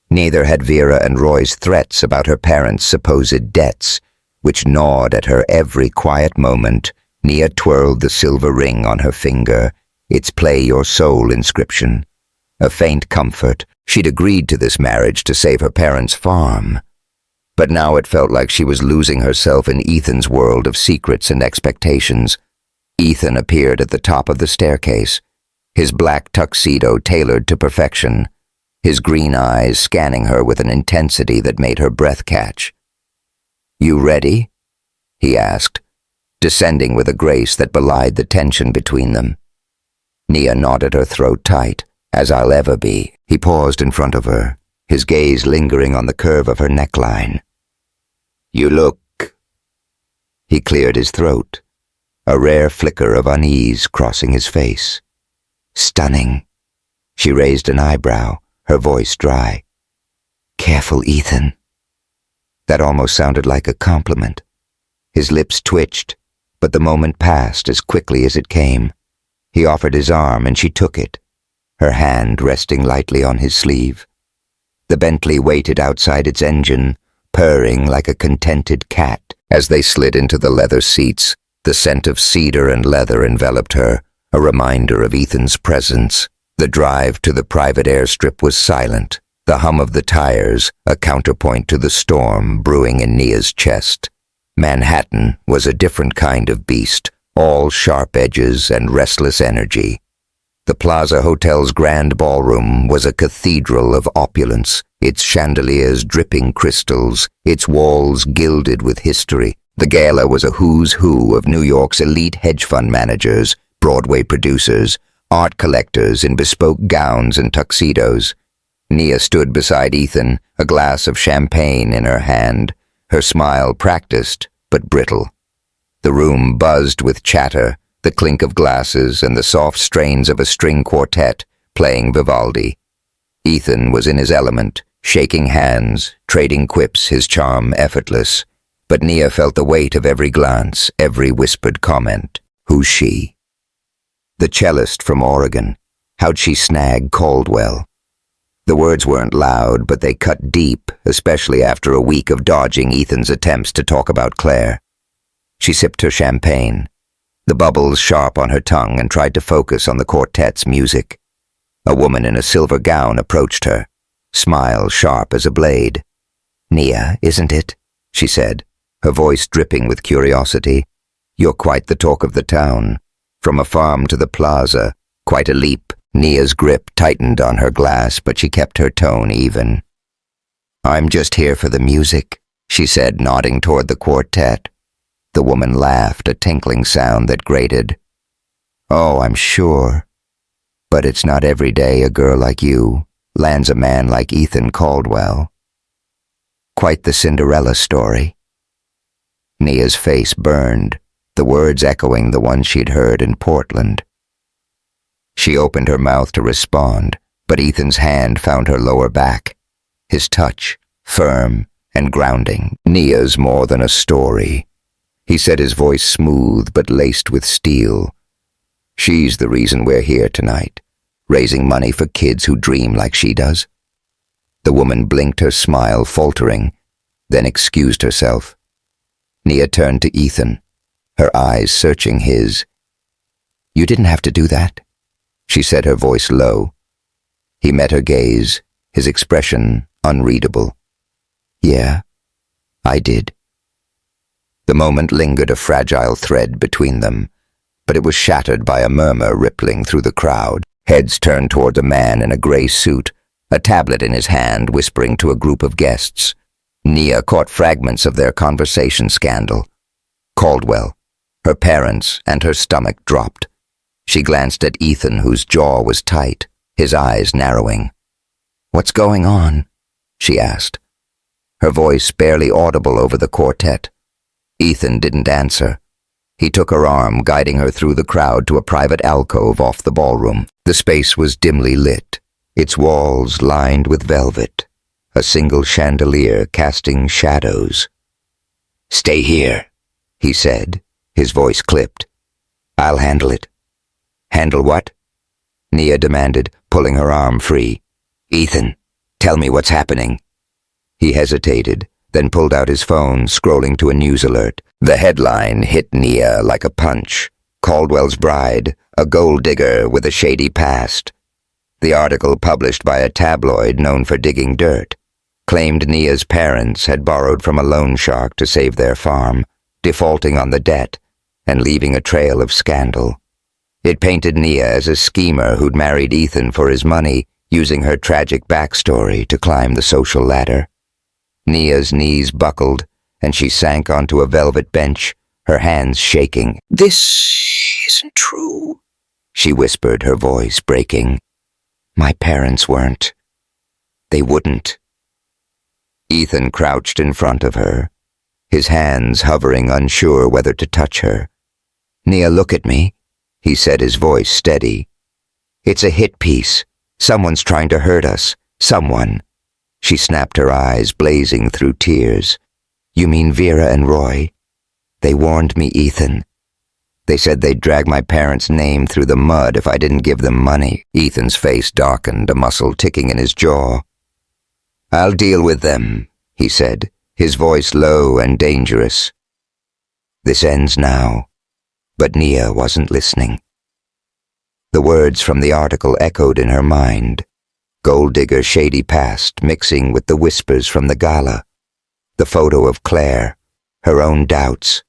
Neither had Vera and Roy's threats about her parents' supposed debts, which gnawed at her every quiet moment. Nia twirled the silver ring on her finger, its "Play Your Soul" inscription. A faint comfort. She'd agreed to this marriage to save her parents' farm. But now it felt like she was losing herself in Ethan's world of secrets and expectations. Ethan appeared at the top of the staircase, his black tuxedo tailored to perfection, his green eyes scanning her with an intensity that made her breath catch. You ready? He asked, descending with a grace that belied the tension between them. Nia knotted her throat tight. As I'll ever be. He paused in front of her, his gaze lingering on the curve of her neckline. You look... He cleared his throat, a rare flicker of unease crossing his face. Stunning. She raised an eyebrow, her voice dry. Careful, Ethan. That almost sounded like a compliment. His lips twitched, but the moment passed as quickly as it came. He offered his arm and she took it, her hand resting lightly on his sleeve. The Bentley waited outside its engine, purring like a contented cat as they slid into the leather seats. The scent of cedar and leather enveloped her, a reminder of Ethan's presence. The drive to the private airstrip was silent, the hum of the tires a counterpoint to the storm brewing in Nia's chest. Manhattan was a different kind of beast, all sharp edges and restless energy. The Plaza Hotel's grand ballroom was a cathedral of opulence, its chandeliers dripping crystals, its walls gilded with history. The gala was a who's who of New York's elite hedge fund managers, Broadway producers, art collectors in bespoke gowns and tuxedos. Nia stood beside Ethan, a glass of champagne in her hand, her smile practiced but brittle. The room buzzed with chatter, the clink of glasses and the soft strains of a string quartet playing Vivaldi. Ethan was in his element, shaking hands, trading quips, his charm effortless. But Nia felt the weight of every glance, every whispered comment. Who's she? The cellist from Oregon. How'd she snag Caldwell? The words weren't loud, but they cut deep, especially after a week of dodging Ethan's attempts to talk about Claire. She sipped her champagne, the bubbles sharp on her tongue, and tried to focus on the quartet's music. A woman in a silver gown approached her, smile sharp as a blade. "Nia, isn't it?" she said, her voice dripping with curiosity. "You're quite the talk of the town. From a farm to the plaza, quite a leap." Nia's grip tightened on her glass, but she kept her tone even. "I'm just here for the music," she said, nodding toward the quartet. The woman laughed, a tinkling sound that grated. "Oh, I'm sure. But it's not every day a girl like you lands a man like Ethan Caldwell. Quite the Cinderella story." Nia's face burned, the words echoing the ones she'd heard in Portland. She opened her mouth to respond, but Ethan's hand found her lower back, his touch firm and grounding. "Nia's more than a story," he said, his voice smooth but laced with steel. "She's the reason we're here tonight, raising money for kids who dream like she does." The woman blinked, her smile faltering, then excused herself. Nia turned to Ethan, her eyes searching his. "You didn't have to do that," she said, her voice low. He met her gaze, his expression unreadable. "Yeah, I did." The moment lingered, a fragile thread between them, but it was shattered by a murmur rippling through the crowd. Heads turned toward a man in a gray suit, a tablet in his hand, whispering to a group of guests. Nia caught fragments of their conversation. Scandal. Caldwell. Her parents, and her stomach dropped. She glanced at Ethan, whose jaw was tight, his eyes narrowing. "What's going on?" she asked, her voice barely audible over the quartet. Ethan didn't answer. He took her arm, guiding her through the crowd to a private alcove off the ballroom. The space was dimly lit, its walls lined with velvet, a single chandelier casting shadows. "Stay here," he said, his voice clipped. "I'll handle it." "Handle what?" Nia demanded, pulling her arm free. "Ethan, tell me what's happening." He hesitated, then pulled out his phone, scrolling to a news alert. The headline hit Nia like a punch. "Caldwell's bride, a gold digger with a shady past." The article, published by a tabloid known for digging dirt, claimed Nia's parents had borrowed from a loan shark to save their farm, defaulting on the debt and leaving a trail of scandal. It painted Nia as a schemer who'd married Ethan for his money, using her tragic backstory to climb the social ladder. Nia's knees buckled, and she sank onto a velvet bench, her hands shaking. "This isn't true," she whispered, her voice breaking. "My parents weren't. They wouldn't." Ethan crouched in front of her, his hands hovering, unsure whether to touch her. "Nia, look at me," he said, his voice steady. "It's a hit piece. Someone's trying to hurt us. Someone." She snapped, her eyes blazing through tears. "You mean Vera and Roy? They warned me, Ethan. They said they'd drag my parents' name through the mud if I didn't give them money." Ethan's face darkened, a muscle ticking in his jaw. "I'll deal with them," he said, his voice low and dangerous. "This ends now." But Nia wasn't listening. The words from the article echoed in her mind. Gold digger, shady past, mixing with the whispers from the gala. The photo of Claire, her own doubts.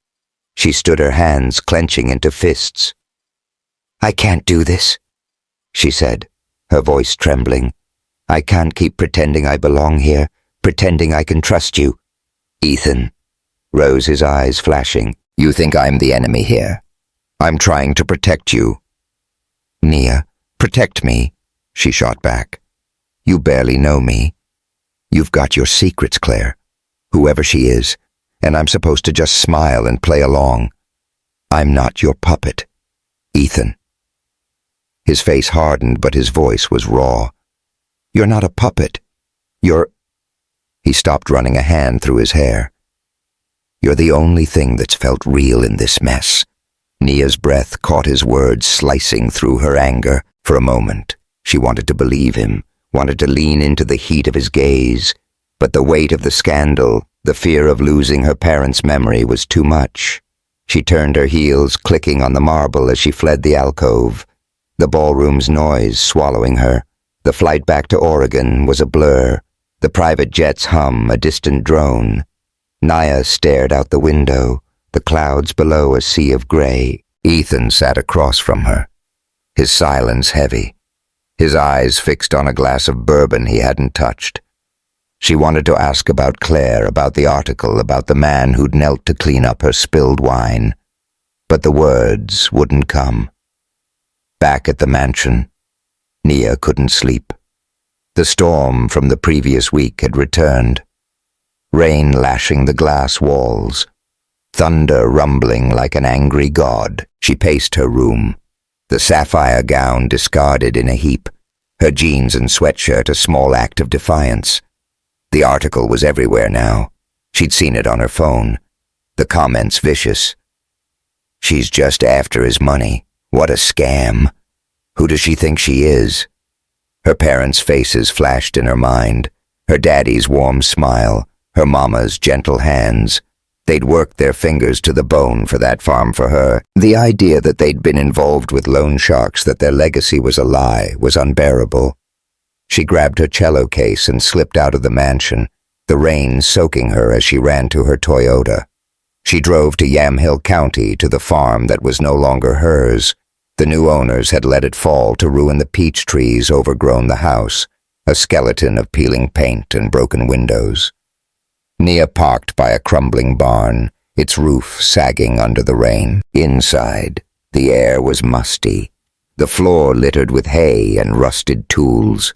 She stood, her hands clenching into fists. "I can't do this," she said, her voice trembling. "I can't keep pretending I belong here, pretending I can trust you." "Ethan," rose, his eyes flashing, "you think I'm the enemy here? I'm trying to protect you." "Nia, protect me," she shot back. "You barely know me. You've got your secrets, Claire, whoever she is, and I'm supposed to just smile and play along. I'm not your puppet, Ethan." His face hardened, but his voice was raw. "You're not a puppet. You're—" He stopped, running a hand through his hair. "You're the only thing that's felt real in this mess." Nia's breath caught his words, slicing through her anger. For a moment, she wanted to believe him, wanted to lean into the heat of his gaze, but the weight of the scandal, the fear of losing her parents' memory was too much. She turned her heels, clicking on the marble as she fled the alcove, the ballroom's noise swallowing her. The flight back to Oregon was a blur, the private jet's hum a distant drone. Naya stared out the window, the clouds below a sea of gray. Ethan sat across from her, his silence heavy, his eyes fixed on a glass of bourbon he hadn't touched. She wanted to ask about Claire, about the article, about the man who'd knelt to clean up her spilled wine, but the words wouldn't come. Back at the mansion, Nia couldn't sleep. The storm from the previous week had returned. Rain lashing the glass walls, thunder rumbling like an angry god. She paced her room, the sapphire gown discarded in a heap, her jeans and sweatshirt a small act of defiance. The article was everywhere now. She'd seen it on her phone. The comments vicious. She's just after his money. What a scam. Who does she think she is? Her parents' faces flashed in her mind, her daddy's warm smile, her mama's gentle hands. They'd worked their fingers to the bone for that farm for her. The idea that they'd been involved with loan sharks, that their legacy was a lie, was unbearable. She grabbed her cello case and slipped out of the mansion, the rain soaking her as she ran to her Toyota. She drove to Yamhill County, to the farm that was no longer hers. The new owners had let it fall to ruin the peach trees overgrown the house, a skeleton of peeling paint and broken windows. Nia parked by a crumbling barn, its roof sagging under the rain. Inside, the air was musty, the floor littered with hay and rusted tools.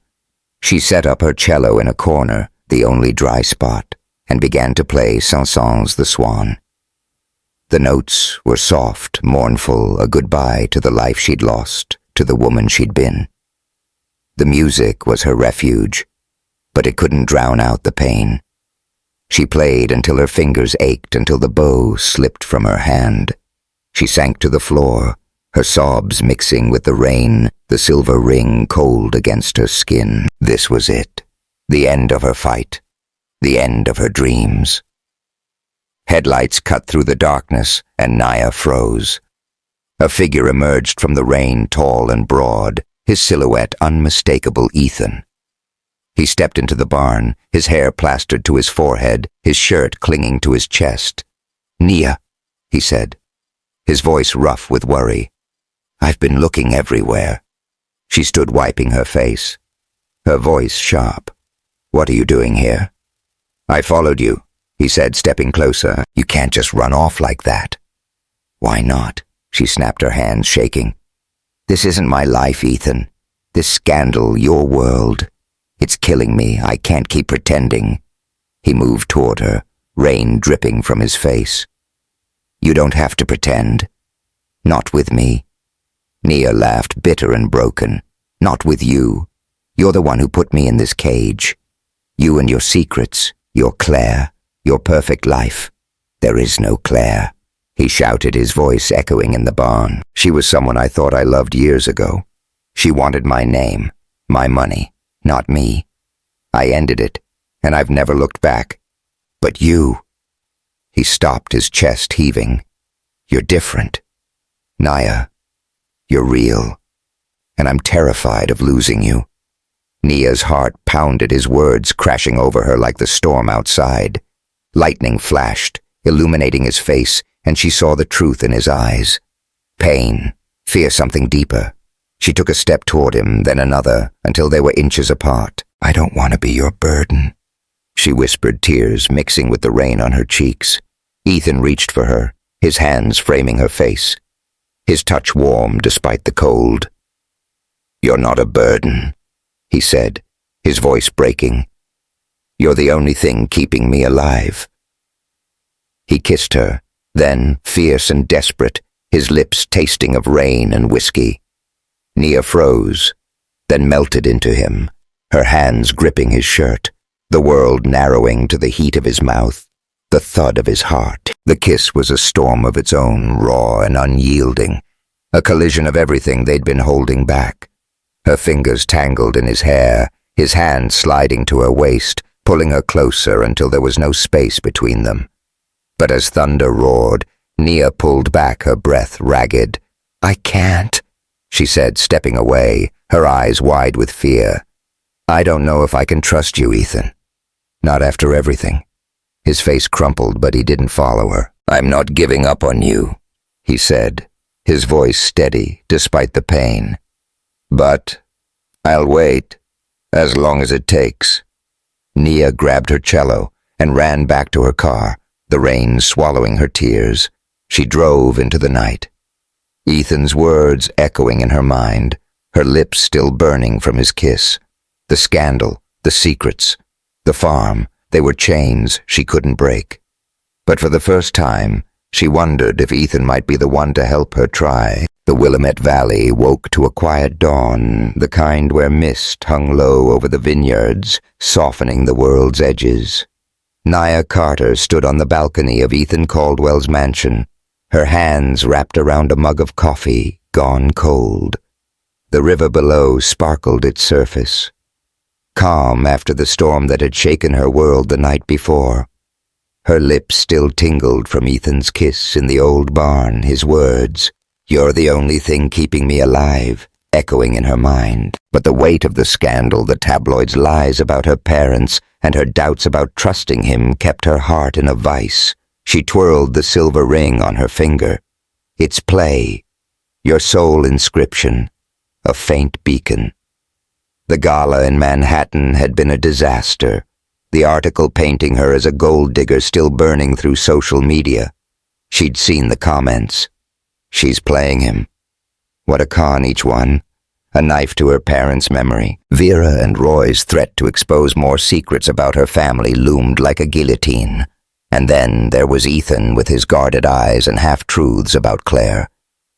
She set up her cello in a corner, the only dry spot, and began to play Saint-Saëns the Swan. The notes were soft, mournful, a goodbye to the life she'd lost, to the woman she'd been. The music was her refuge, but it couldn't drown out the pain. She played until her fingers ached, until the bow slipped from her hand. She sank to the floor, her sobs mixing with the rain, the silver ring cold against her skin. This was it, the end of her fight, the end of her dreams. Headlights cut through the darkness, and Naya froze. A figure emerged from the rain, tall and broad, his silhouette unmistakable. Ethan. He stepped into the barn, his hair plastered to his forehead, his shirt clinging to his chest. "Nia," he said, his voice rough with worry. "I've been looking everywhere." She stood wiping her face, her voice sharp. "What are you doing here?" "I followed you," he said, stepping closer. "You can't just run off like that." "Why not?" She snapped her hands, shaking. "This isn't my life, Ethan. This scandal, your world. It's killing me. I can't keep pretending." He moved toward her, rain dripping from his face. "You don't have to pretend. Not with me." Nia laughed, bitter and broken. "Not with you. You're the one who put me in this cage. You and your secrets, your Claire, your perfect life. There is no Claire," he shouted, his voice echoing in the barn. "She was someone I thought I loved years ago. She wanted my name, my money, not me. I ended it, and I've never looked back. But you—" He stopped, his chest heaving. "You're different. Naya, you're real, and I'm terrified of losing you." Nia's heart pounded, his words crashing over her like the storm outside. Lightning flashed, illuminating his face, and she saw the truth in his eyes. Pain, fear, something deeper. She took a step toward him, then another, until they were inches apart. "I don't want to be your burden," she whispered, tears mixing with the rain on her cheeks. Ethan reached for her, his hands framing her face, his touch warm despite the cold. "You're not a burden," he said, his voice breaking. "You're the only thing keeping me alive." He kissed her, then, fierce and desperate, his lips tasting of rain and whiskey. Nia froze, then melted into him, her hands gripping his shirt, the world narrowing to the heat of his mouth, the thud of his heart. The kiss was a storm of its own, raw and unyielding, a collision of everything they'd been holding back. Her fingers tangled in his hair, his hand sliding to her waist, pulling her closer until there was no space between them. But as thunder roared, Nia pulled back, her breath ragged. "I can't," she said, stepping away, her eyes wide with fear. "I don't know if I can trust you, Ethan. Not after everything." His face crumpled, but he didn't follow her. "I'm not giving up on you," he said, his voice steady despite the pain. "But I'll wait, as long as it takes." Nia grabbed her cello and ran back to her car, the rain swallowing her tears. She drove into the night. Ethan's words echoing in her mind, her lips still burning from his kiss. The scandal, the secrets, the farm, they were chains she couldn't break. But for the first time, she wondered if Ethan might be the one to help her try. The Willamette Valley woke to a quiet dawn, the kind where mist hung low over the vineyards, softening the world's edges. Nia Carter stood on the balcony of Ethan Caldwell's mansion, her hands wrapped around a mug of coffee, gone cold. The river below sparkled its surface, calm after the storm that had shaken her world the night before. Her lips still tingled from Ethan's kiss in the old barn, his words, "You're the only thing keeping me alive," echoing in her mind. But the weight of the scandal, the tabloids' lies about her parents, and her doubts about trusting him kept her heart in a vice. She twirled the silver ring on her finger. Its play, your soul inscription, a faint beacon. The gala in Manhattan had been a disaster, the article painting her as a gold digger still burning through social media. She'd seen the comments. She's playing him. What a con each one. A knife to her parents' memory. Vera and Roy's threat to expose more secrets about her family loomed like a guillotine. And then there was Ethan with his guarded eyes and half-truths about Claire.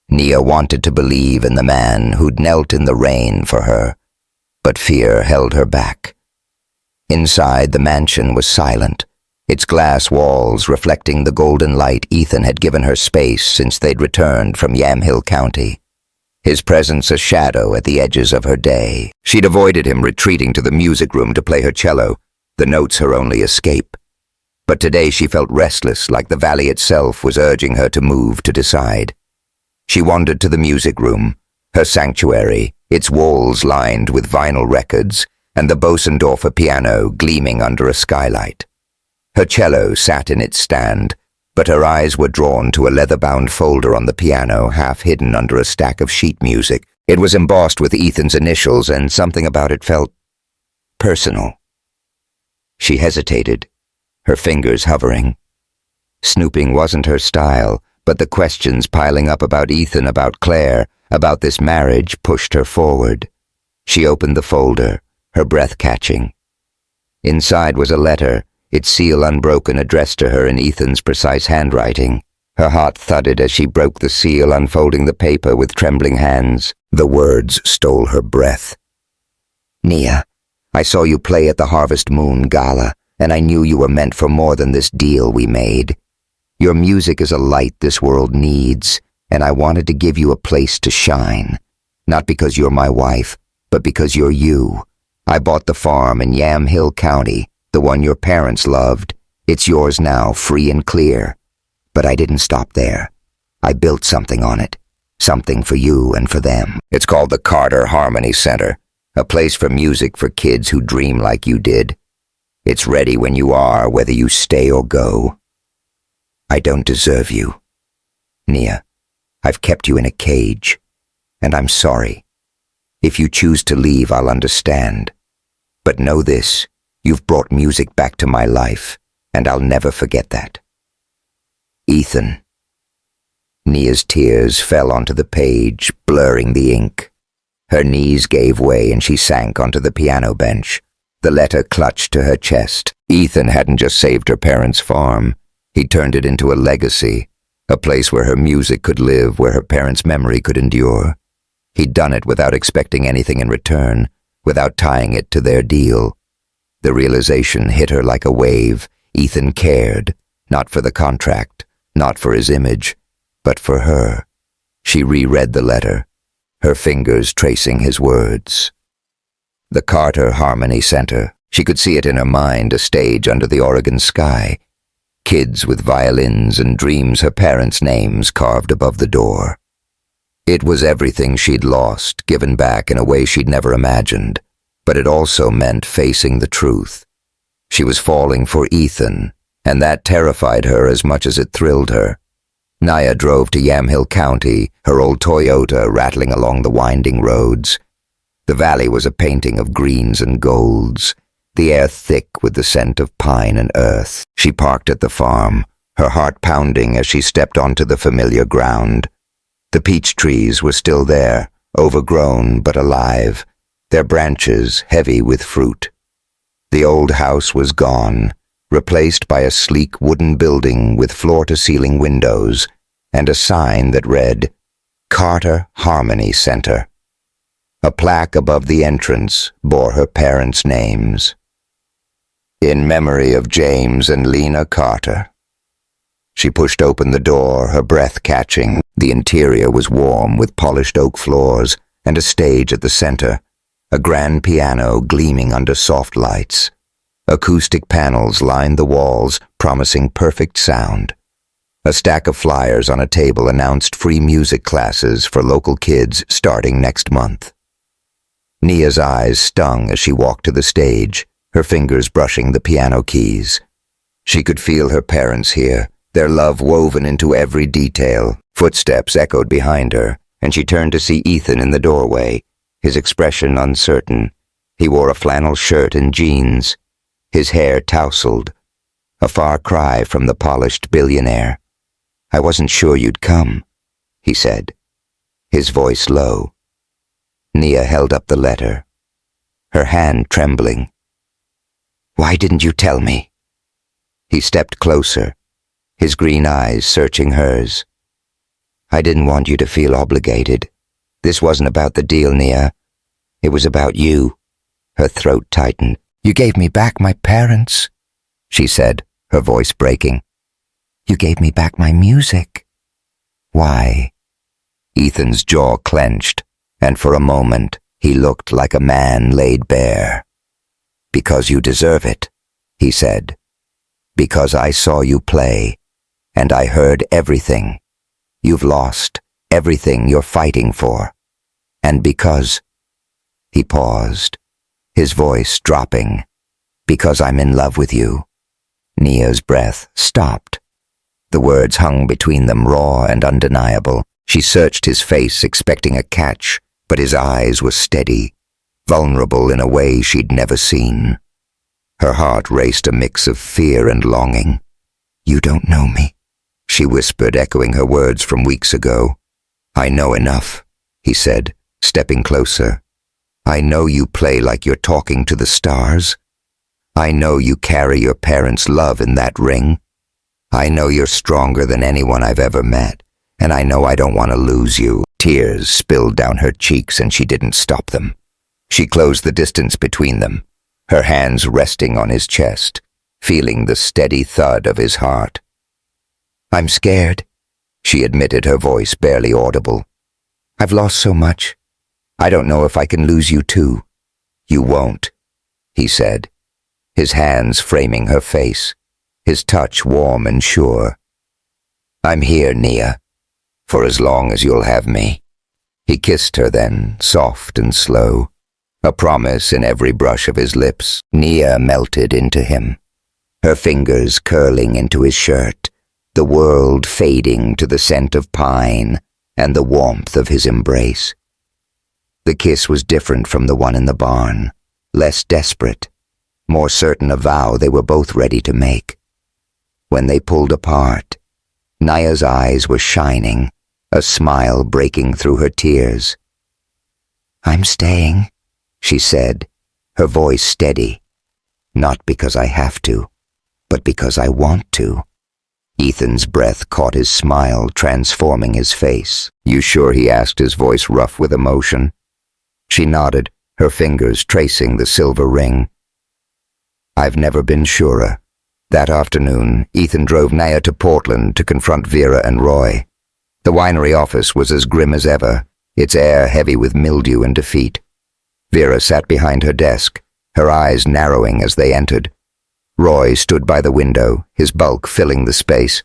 Nia wanted to believe in the man who'd knelt in the rain for her, but fear held her back. Inside, the mansion was silent, its glass walls reflecting the golden light Ethan had given her space since they'd returned from Yamhill County. His presence a shadow at the edges of her day. She'd avoided him retreating to the music room to play her cello, the notes her only escape. But today she felt restless, like the valley itself was urging her to move, to decide. She wandered to the music room, her sanctuary, its walls lined with vinyl records, and the Bosendorfer piano gleaming under a skylight. Her cello sat in its stand, but her eyes were drawn to a leather-bound folder on the piano, half hidden under a stack of sheet music. It was embossed with Ethan's initials, and something about it felt personal. She hesitated, her fingers hovering. Snooping wasn't her style, but the questions piling up about Ethan, about Claire, about this marriage pushed her forward. She opened the folder, her breath catching. Inside was a letter, its seal unbroken, addressed to her in Ethan's precise handwriting. Her heart thudded as she broke the seal, unfolding the paper with trembling hands. The words stole her breath. "Nia, I saw you play at the Harvest Moon Gala, and I knew you were meant for more than this deal we made. Your music is a light this world needs, and I wanted to give you a place to shine. Not because you're my wife, but because you're you. I bought the farm in Yamhill County, the one your parents loved. It's yours now, free and clear. But I didn't stop there. I built something on it. Something for you and for them. It's called the Carter Harmony Center, a place for music for kids who dream like you did. It's ready when you are, whether you stay or go. I don't deserve you. Nia, I've kept you in a cage, and I'm sorry. If you choose to leave, I'll understand. But know this, you've brought music back to my life, and I'll never forget that. Ethan." Nia's tears fell onto the page, blurring the ink. Her knees gave way and she sank onto the piano bench. The letter clutched to her chest. Ethan hadn't just saved her parents' farm. He turned it into a legacy, a place where her music could live, where her parents' memory could endure. He'd done it without expecting anything in return, without tying it to their deal. The realization hit her like a wave. Ethan cared, not for the contract, not for his image, but for her. She reread the letter, her fingers tracing his words. The Carter Harmony Center. She could see it in her mind, a stage under the Oregon sky. Kids with violins and dreams, her parents' names carved above the door. It was everything she'd lost, given back in a way she'd never imagined, but it also meant facing the truth. She was falling for Ethan, and that terrified her as much as it thrilled her. Naya drove to Yamhill County, her old Toyota rattling along the winding roads. The valley was a painting of greens and golds, the air thick with the scent of pine and earth. She parked at the farm, her heart pounding as she stepped onto the familiar ground. The peach trees were still there, overgrown but alive, their branches heavy with fruit. The old house was gone, replaced by a sleek wooden building with floor-to-ceiling windows and a sign that read, Carter Harmony Center. A plaque above the entrance bore her parents' names. In memory of James and Lena Carter. She pushed open the door, her breath catching. The interior was warm with polished oak floors and a stage at the center, a grand piano gleaming under soft lights. Acoustic panels lined the walls, promising perfect sound. A stack of flyers on a table announced free music classes for local kids starting next month. Nia's eyes stung as she walked to the stage, her fingers brushing the piano keys. She could feel her parents here, their love woven into every detail. Footsteps echoed behind her, and she turned to see Ethan in the doorway, his expression uncertain. He wore a flannel shirt and jeans, his hair tousled, a far cry from the polished billionaire. "I wasn't sure you'd come," he said, his voice low. Nia held up the letter, her hand trembling. "Why didn't you tell me?" He stepped closer, his green eyes searching hers. "I didn't want you to feel obligated. This wasn't about the deal, Nia. It was about you." Her throat tightened. "You gave me back my parents," she said, her voice breaking. "You gave me back my music." "Why?" Ethan's jaw clenched, and for a moment he looked like a man laid bare. "Because you deserve it," he said. "Because I saw you play, and I heard everything. You've lost everything you're fighting for. And because—" He paused, his voice dropping. "Because I'm in love with you." Nia's breath stopped. The words hung between them, raw and undeniable. She searched his face, expecting a catch, but his eyes were steady, vulnerable in a way she'd never seen. Her heart raced a mix of fear and longing. "You don't know me," she whispered, echoing her words from weeks ago. "I know enough," he said, stepping closer. "I know you play like you're talking to the stars. I know you carry your parents' love in that ring. I know you're stronger than anyone I've ever met, and I know I don't want to lose you." Tears spilled down her cheeks, and she didn't stop them. She closed the distance between them, her hands resting on his chest, feeling the steady thud of his heart. "I'm scared," she admitted, her voice barely audible. "I've lost so much. I don't know if I can lose you too." "You won't," he said, his hands framing her face, his touch warm and sure. "I'm here, Nia, for as long as you'll have me." He kissed her then, soft and slow, a promise in every brush of his lips. Nia melted into him, her fingers curling into his shirt, the world fading to the scent of pine and the warmth of his embrace. The kiss was different from the one in the barn, less desperate, more certain a vow they were both ready to make. When they pulled apart, Nia's eyes were shining, a smile breaking through her tears. "I'm staying," she said, her voice steady. "Not because I have to, but because I want to." Ethan's breath caught his smile, transforming his face. "You sure?" he asked, his voice rough with emotion. She nodded, her fingers tracing the silver ring. "I've never been surer." That afternoon, Ethan drove Nia to Portland to confront Vera and Roy. The winery office was as grim as ever, its air heavy with mildew and defeat. Vera sat behind her desk, her eyes narrowing as they entered. Roy stood by the window, his bulk filling the space.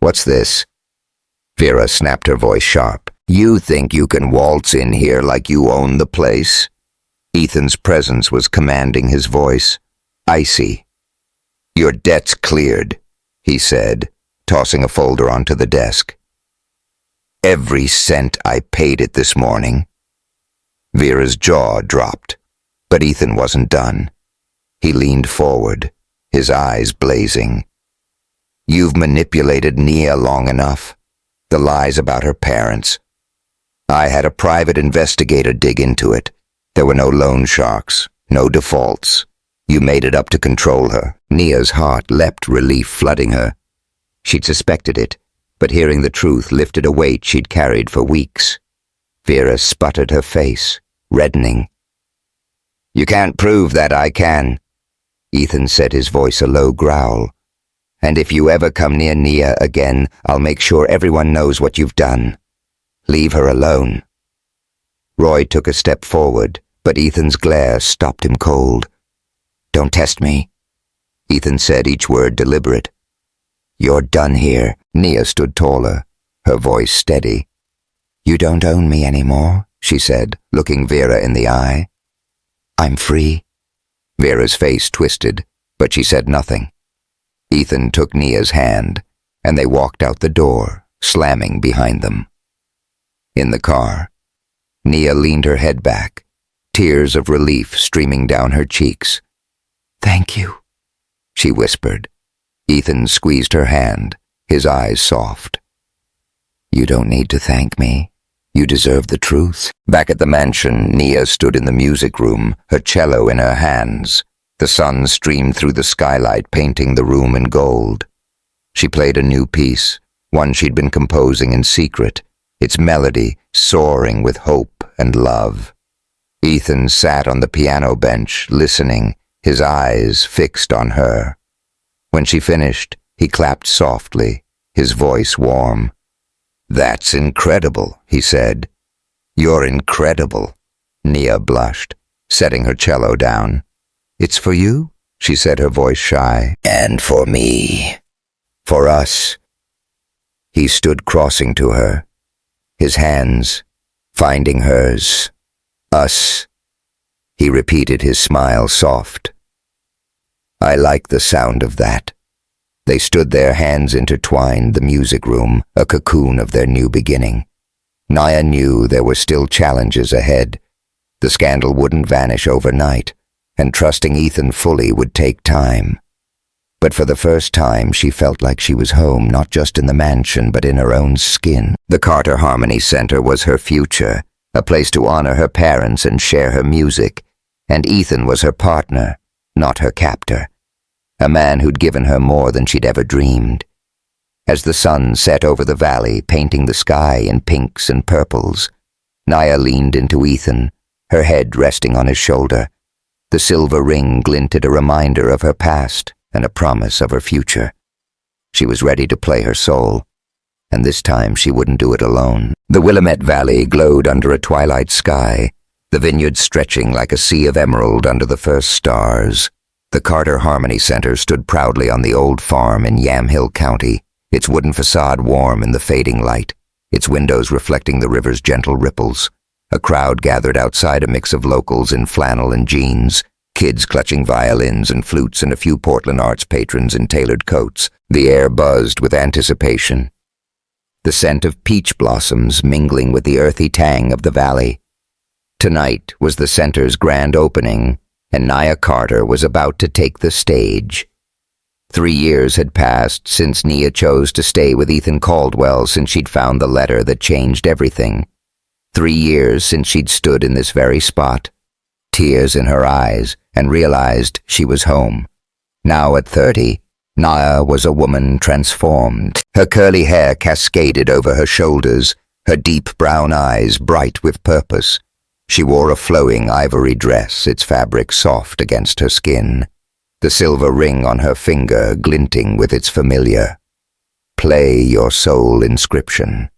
"What's this?" Vera snapped her voice sharp. "You think you can waltz in here like you own the place?" Ethan's presence was commanding his voice, icy. "Your debt's cleared," he said, tossing a folder onto the desk. "Every cent I paid it this morning." Vera's jaw dropped, but Ethan wasn't done. He leaned forward, his eyes blazing. "You've manipulated Nia long enough. The lies about her parents. I had a private investigator dig into it. There were no loan sharks, no defaults. You made it up to control her." Nia's heart leapt, relief flooding her. She'd suspected it, but hearing the truth lifted a weight she'd carried for weeks. Vera sputtered her face, reddening. "You can't prove that I can," Ethan said, his voice a low growl. "And if you ever come near Nia again, I'll make sure everyone knows what you've done. Leave her alone." Roy took a step forward, but Ethan's glare stopped him cold. "Don't test me," Ethan said, each word deliberate. "You're done here." Nia stood taller, her voice steady. "You don't own me anymore," she said, looking Vera in the eye. "I'm free." Vera's face twisted, but she said nothing. Ethan took Nia's hand, and they walked out the door, slamming behind them. In the car, Nia leaned her head back, tears of relief streaming down her cheeks. "Thank you," she whispered. Ethan squeezed her hand, his eyes soft. "You don't need to thank me. You deserve the truth." Back at the mansion, Nia stood in the music room, her cello in her hands. The sun streamed through the skylight, painting the room in gold. She played a new piece, one she'd been composing in secret, its melody soaring with hope and love. Ethan sat on the piano bench, listening, his eyes fixed on her. When she finished, he clapped softly, his voice warm. "That's incredible," he said. "You're incredible." Nia blushed, setting her cello down. "It's for you," she said, her voice shy. "And for me. For us." He stood crossing to her, his hands finding hers. "Us." He repeated, his smile soft. "I like the sound of that." They stood there, hands intertwined, the music room, a cocoon of their new beginning. Nia knew there were still challenges ahead. The scandal wouldn't vanish overnight, and trusting Ethan fully would take time. But for the first time, she felt like she was home, not just in the mansion, but in her own skin. The Carter Harmony Center was her future, a place to honor her parents and share her music, and Ethan was her partner, not her captor. A man who'd given her more than she'd ever dreamed. As the sun set over the valley, painting the sky in pinks and purples, Nia leaned into Ethan, her head resting on his shoulder. The silver ring glinted, a reminder of her past and a promise of her future. She was ready to play her soul, and this time she wouldn't do it alone. The Willamette Valley glowed under a twilight sky, the vineyards stretching like a sea of emerald under the first stars. The Carter Harmony Center stood proudly on the old farm in Yamhill County, its wooden facade warm in the fading light, its windows reflecting the river's gentle ripples. A crowd gathered outside, a mix of locals in flannel and jeans, kids clutching violins and flutes, and a few Portland arts patrons in tailored coats. The air buzzed with anticipation, the scent of peach blossoms mingling with the earthy tang of the valley. Tonight was the center's grand opening, and Nia Carter was about to take the stage. 3 years had passed since Nia chose to stay with Ethan Caldwell, since she'd found the letter that changed everything. 3 years since she'd stood in this very spot, tears in her eyes, and realized she was home. Now at 30, Nia was a woman transformed. Her curly hair cascaded over her shoulders, her deep brown eyes bright with purpose. She wore a flowing ivory dress, its fabric soft against her skin, the silver ring on her finger glinting with its familiar "Play Your Soul" inscription.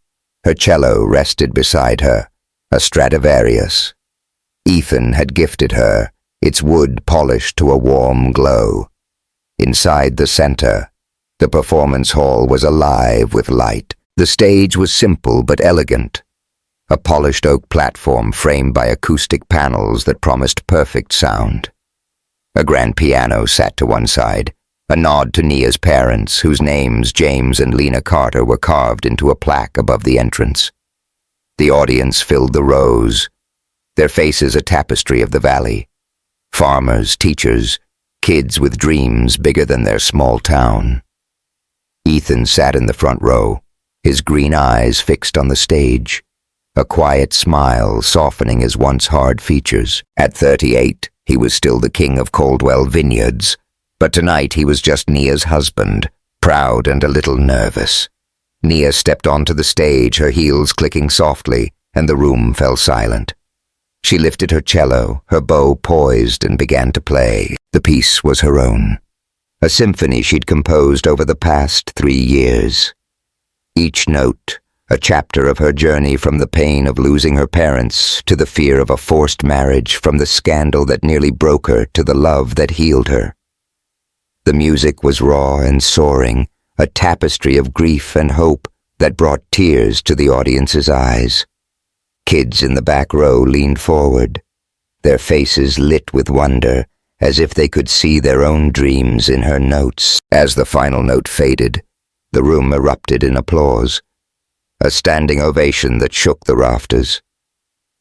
Her cello rested beside her, a Stradivarius. Ethan had gifted her, its wood polished to a warm glow. Inside the center, the performance hall was alive with light. The stage was simple but elegant. A polished oak platform framed by acoustic panels that promised perfect sound. A grand piano sat to one side, a nod to Nia's parents, whose names, James and Lena Carter, were carved into a plaque above the entrance. The audience filled the rows, their faces a tapestry of the valley. Farmers, teachers, kids with dreams bigger than their small town. Ethan sat in the front row, his green eyes fixed on the stage, a quiet smile softening his once hard features. At 38, he was still the king of Caldwell Vineyards, but tonight he was just Nia's husband, proud and a little nervous. Nia stepped onto the stage, her heels clicking softly, and the room fell silent. She lifted her cello, her bow poised, and began to play. The piece was her own, a symphony she'd composed over the past 3 years. Each note, a chapter of her journey from the pain of losing her parents to the fear of a forced marriage, from the scandal that nearly broke her to the love that healed her. The music was raw and soaring, a tapestry of grief and hope that brought tears to the audience's eyes. Kids in the back row leaned forward, their faces lit with wonder, as if they could see their own dreams in her notes. As the final note faded, the room erupted in applause, a standing ovation that shook the rafters.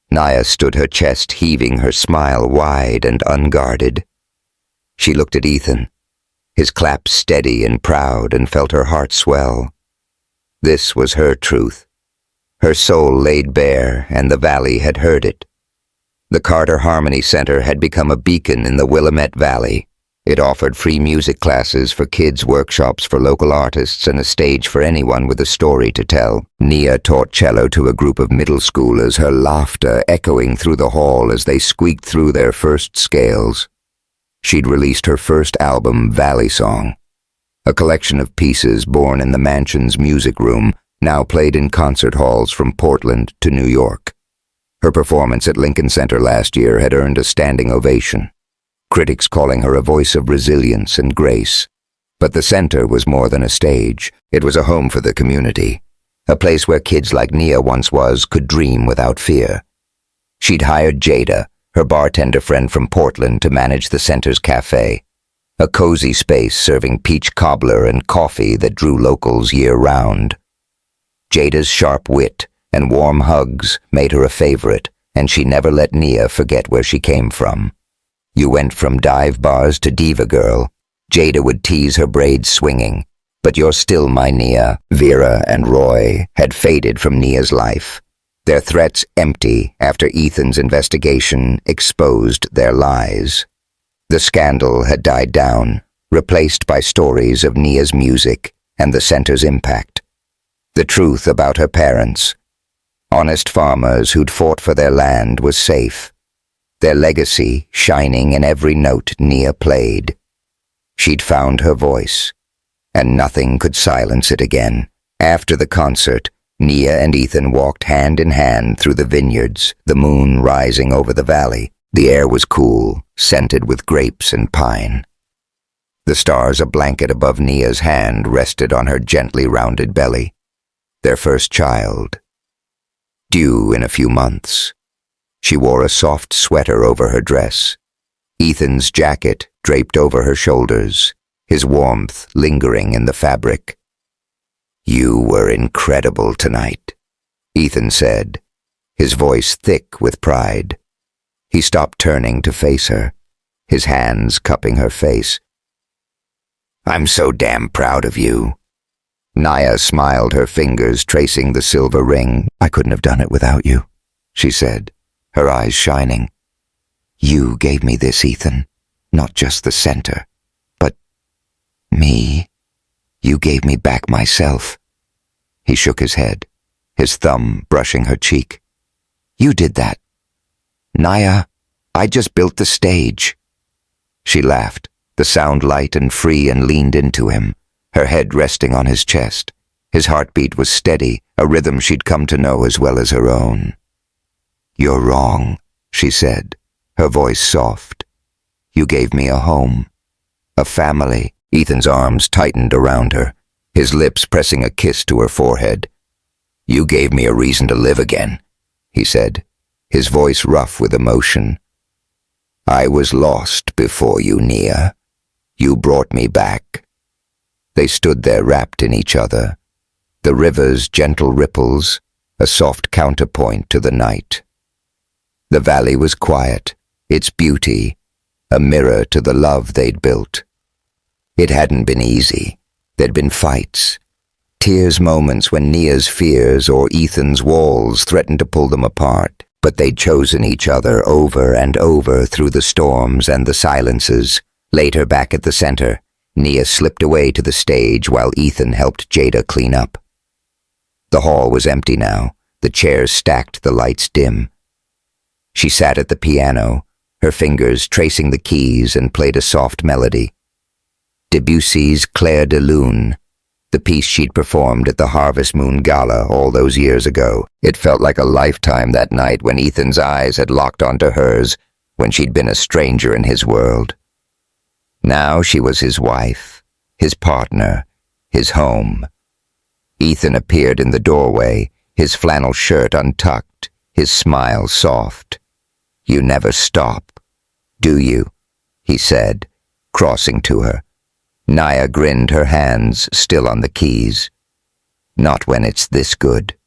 Nia stood, her chest heaving, her smile wide and unguarded. She looked at Ethan, his clap steady and proud, and felt her heart swell. This was her truth. Her soul laid bare, and the valley had heard it. The Carter Harmony Center had become a beacon in the Willamette Valley. It offered free music classes for kids, workshops for local artists, and a stage for anyone with a story to tell. Nia taught cello to a group of middle schoolers, her laughter echoing through the hall as they squeaked through their first scales. She'd released her first album, Valley Song, a collection of pieces born in the mansion's music room, now played in concert halls from Portland to New York. Her performance at Lincoln Center last year had earned a standing ovation, critics calling her a voice of resilience and grace. But the center was more than a stage. It was a home for the community, a place where kids like Nia once was could dream without fear. She'd hired Jada, her bartender friend from Portland, to manage the center's cafe, a cozy space serving peach cobbler and coffee that drew locals year-round. Jada's sharp wit and warm hugs made her a favorite, and she never let Nia forget where she came from. You went from dive bars to diva girl. Jada would tease, her braids swinging. But you're still my Nia. Vera and Roy had faded from Nia's life, their threats empty after Ethan's investigation exposed their lies. The scandal had died down, replaced by stories of Nia's music and the center's impact. The truth about her parents, honest farmers who'd fought for their land, was safe, their legacy shining in every note Nia played. She'd found her voice, and nothing could silence it again. After the concert, Nia and Ethan walked hand in hand through the vineyards, the moon rising over the valley. The air was cool, scented with grapes and pine. The stars, a blanket above Nia's hand, rested on her gently rounded belly. Their first child, due in a few months. She wore a soft sweater over her dress, Ethan's jacket draped over her shoulders, his warmth lingering in the fabric. "You were incredible tonight," Ethan said, his voice thick with pride. He stopped, turning to face her, his hands cupping her face. "I'm so damn proud of you." Nia smiled, her fingers tracing the silver ring. "I couldn't have done it without you," she said, her eyes shining. "You gave me this, Ethan, not just the center, but me. You gave me back myself." He shook his head, his thumb brushing her cheek. "You did that. Nia, I just built the stage." She laughed, the sound light and free, and leaned into him, her head resting on his chest. His heartbeat was steady, a rhythm she'd come to know as well as her own. "You're wrong," she said, her voice soft. You gave me a home, a family. Ethan's arms tightened around her, his lips pressing a kiss to her forehead. You gave me a reason to live again, he said, his voice rough with emotion. I was lost before you, Nia. You brought me back. They stood there wrapped in each other, the river's gentle ripples, a soft counterpoint to the night. The valley was quiet, its beauty, a mirror to the love they'd built. It hadn't been easy. There'd been fights, tears, moments when Nia's fears or Ethan's walls threatened to pull them apart, but they'd chosen each other over and over through the storms and the silences. Later, back at the center, Nia slipped away to the stage while Ethan helped Jada clean up. The hall was empty now, the chairs stacked, the lights dim. She sat at the piano, her fingers tracing the keys, and played a soft melody. Debussy's Clair de Lune, the piece she'd performed at the Harvest Moon Gala all those years ago. It felt like a lifetime that night when Ethan's eyes had locked onto hers, when she'd been a stranger in his world. Now she was his wife, his partner, his home. Ethan appeared in the doorway, his flannel shirt untucked, his smile soft. You never stop, do you? He said, crossing to her. Nia grinned, her hands still on the keys. Not when it's this good.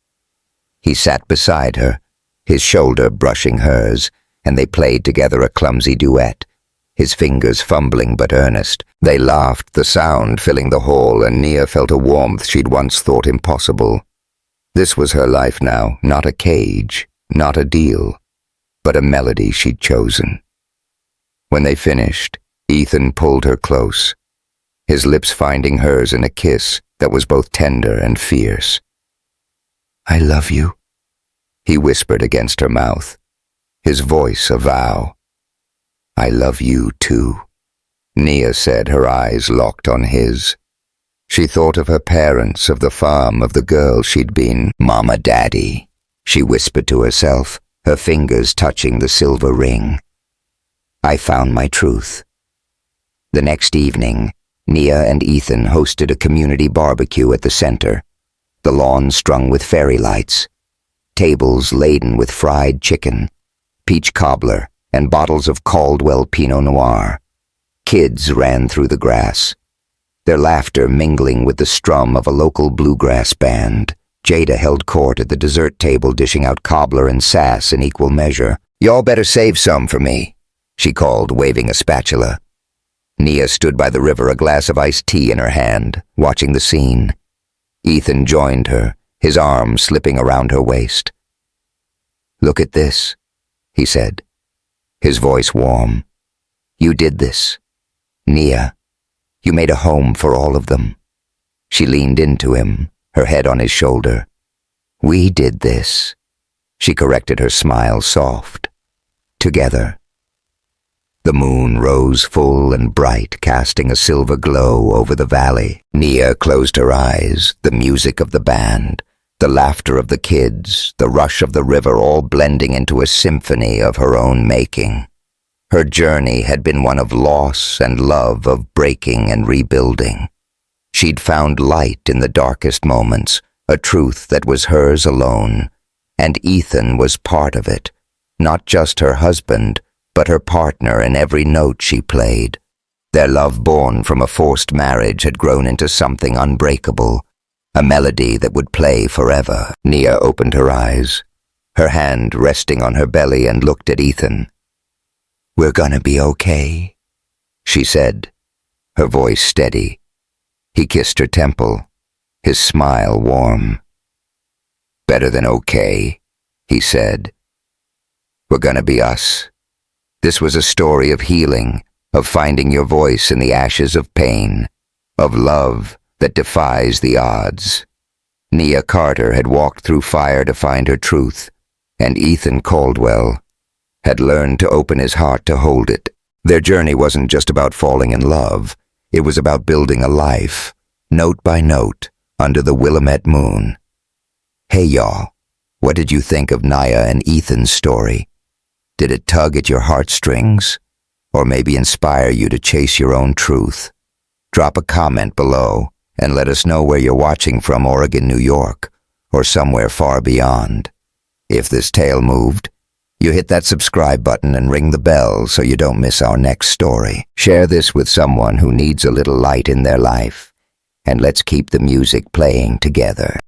He sat beside her, his shoulder brushing hers, and they played together a clumsy duet, his fingers fumbling but earnest. They laughed, the sound filling the hall, and Nia felt a warmth she'd once thought impossible. This was her life now, not a cage, not a deal, but a melody she'd chosen. When they finished, Ethan pulled her close, his lips finding hers in a kiss that was both tender and fierce. I love you, he whispered against her mouth, his voice a vow. I love you too, Nia said, her eyes locked on his. She thought of her parents, of the farm, of the girl she'd been. Mama, Daddy, she whispered to herself, her fingers touching the silver ring. I found my truth. The next evening, Nia and Ethan hosted a community barbecue at the center, the lawn strung with fairy lights, tables laden with fried chicken, peach cobbler, and bottles of Caldwell Pinot Noir. Kids ran through the grass, their laughter mingling with the strum of a local bluegrass band. Jada held court at the dessert table, dishing out cobbler and sass in equal measure. Y'all better save some for me, she called, waving a spatula. Nia stood by the river, a glass of iced tea in her hand, watching the scene. Ethan joined her, his arm slipping around her waist. Look at this, he said, his voice warm. You did this, Nia. You made a home for all of them. She leaned into him, her head on his shoulder. We did this, she corrected, her smile soft. Together. The moon rose full and bright, casting a silver glow over the valley. Nia closed her eyes, the music of the band, the laughter of the kids, the rush of the river, all blending into a symphony of her own making. Her journey had been one of loss and love, of breaking and rebuilding. She'd found light in the darkest moments, a truth that was hers alone, and Ethan was part of it, not just her husband, but her partner in every note she played. Their love, born from a forced marriage, had grown into something unbreakable, a melody that would play forever. Nia opened her eyes, her hand resting on her belly, and looked at Ethan. We're gonna be okay, she said, her voice steady. He kissed her temple, his smile warm. Better than okay, he said. We're gonna be us. This was a story of healing, of finding your voice in the ashes of pain, of love that defies the odds. Nia Carter had walked through fire to find her truth, and Ethan Caldwell had learned to open his heart to hold it. Their journey wasn't just about falling in love, it was about building a life, note by note, under the Willamette moon. Hey y'all, what did you think of Nia and Ethan's story? Did it tug at your heartstrings? Or maybe inspire you to chase your own truth? Drop a comment below and let us know where you're watching from, Oregon, New York, or somewhere far beyond. If this tale moved, you hit that subscribe button and ring the bell so you don't miss our next story. Share this with someone who needs a little light in their life, and let's keep the music playing together.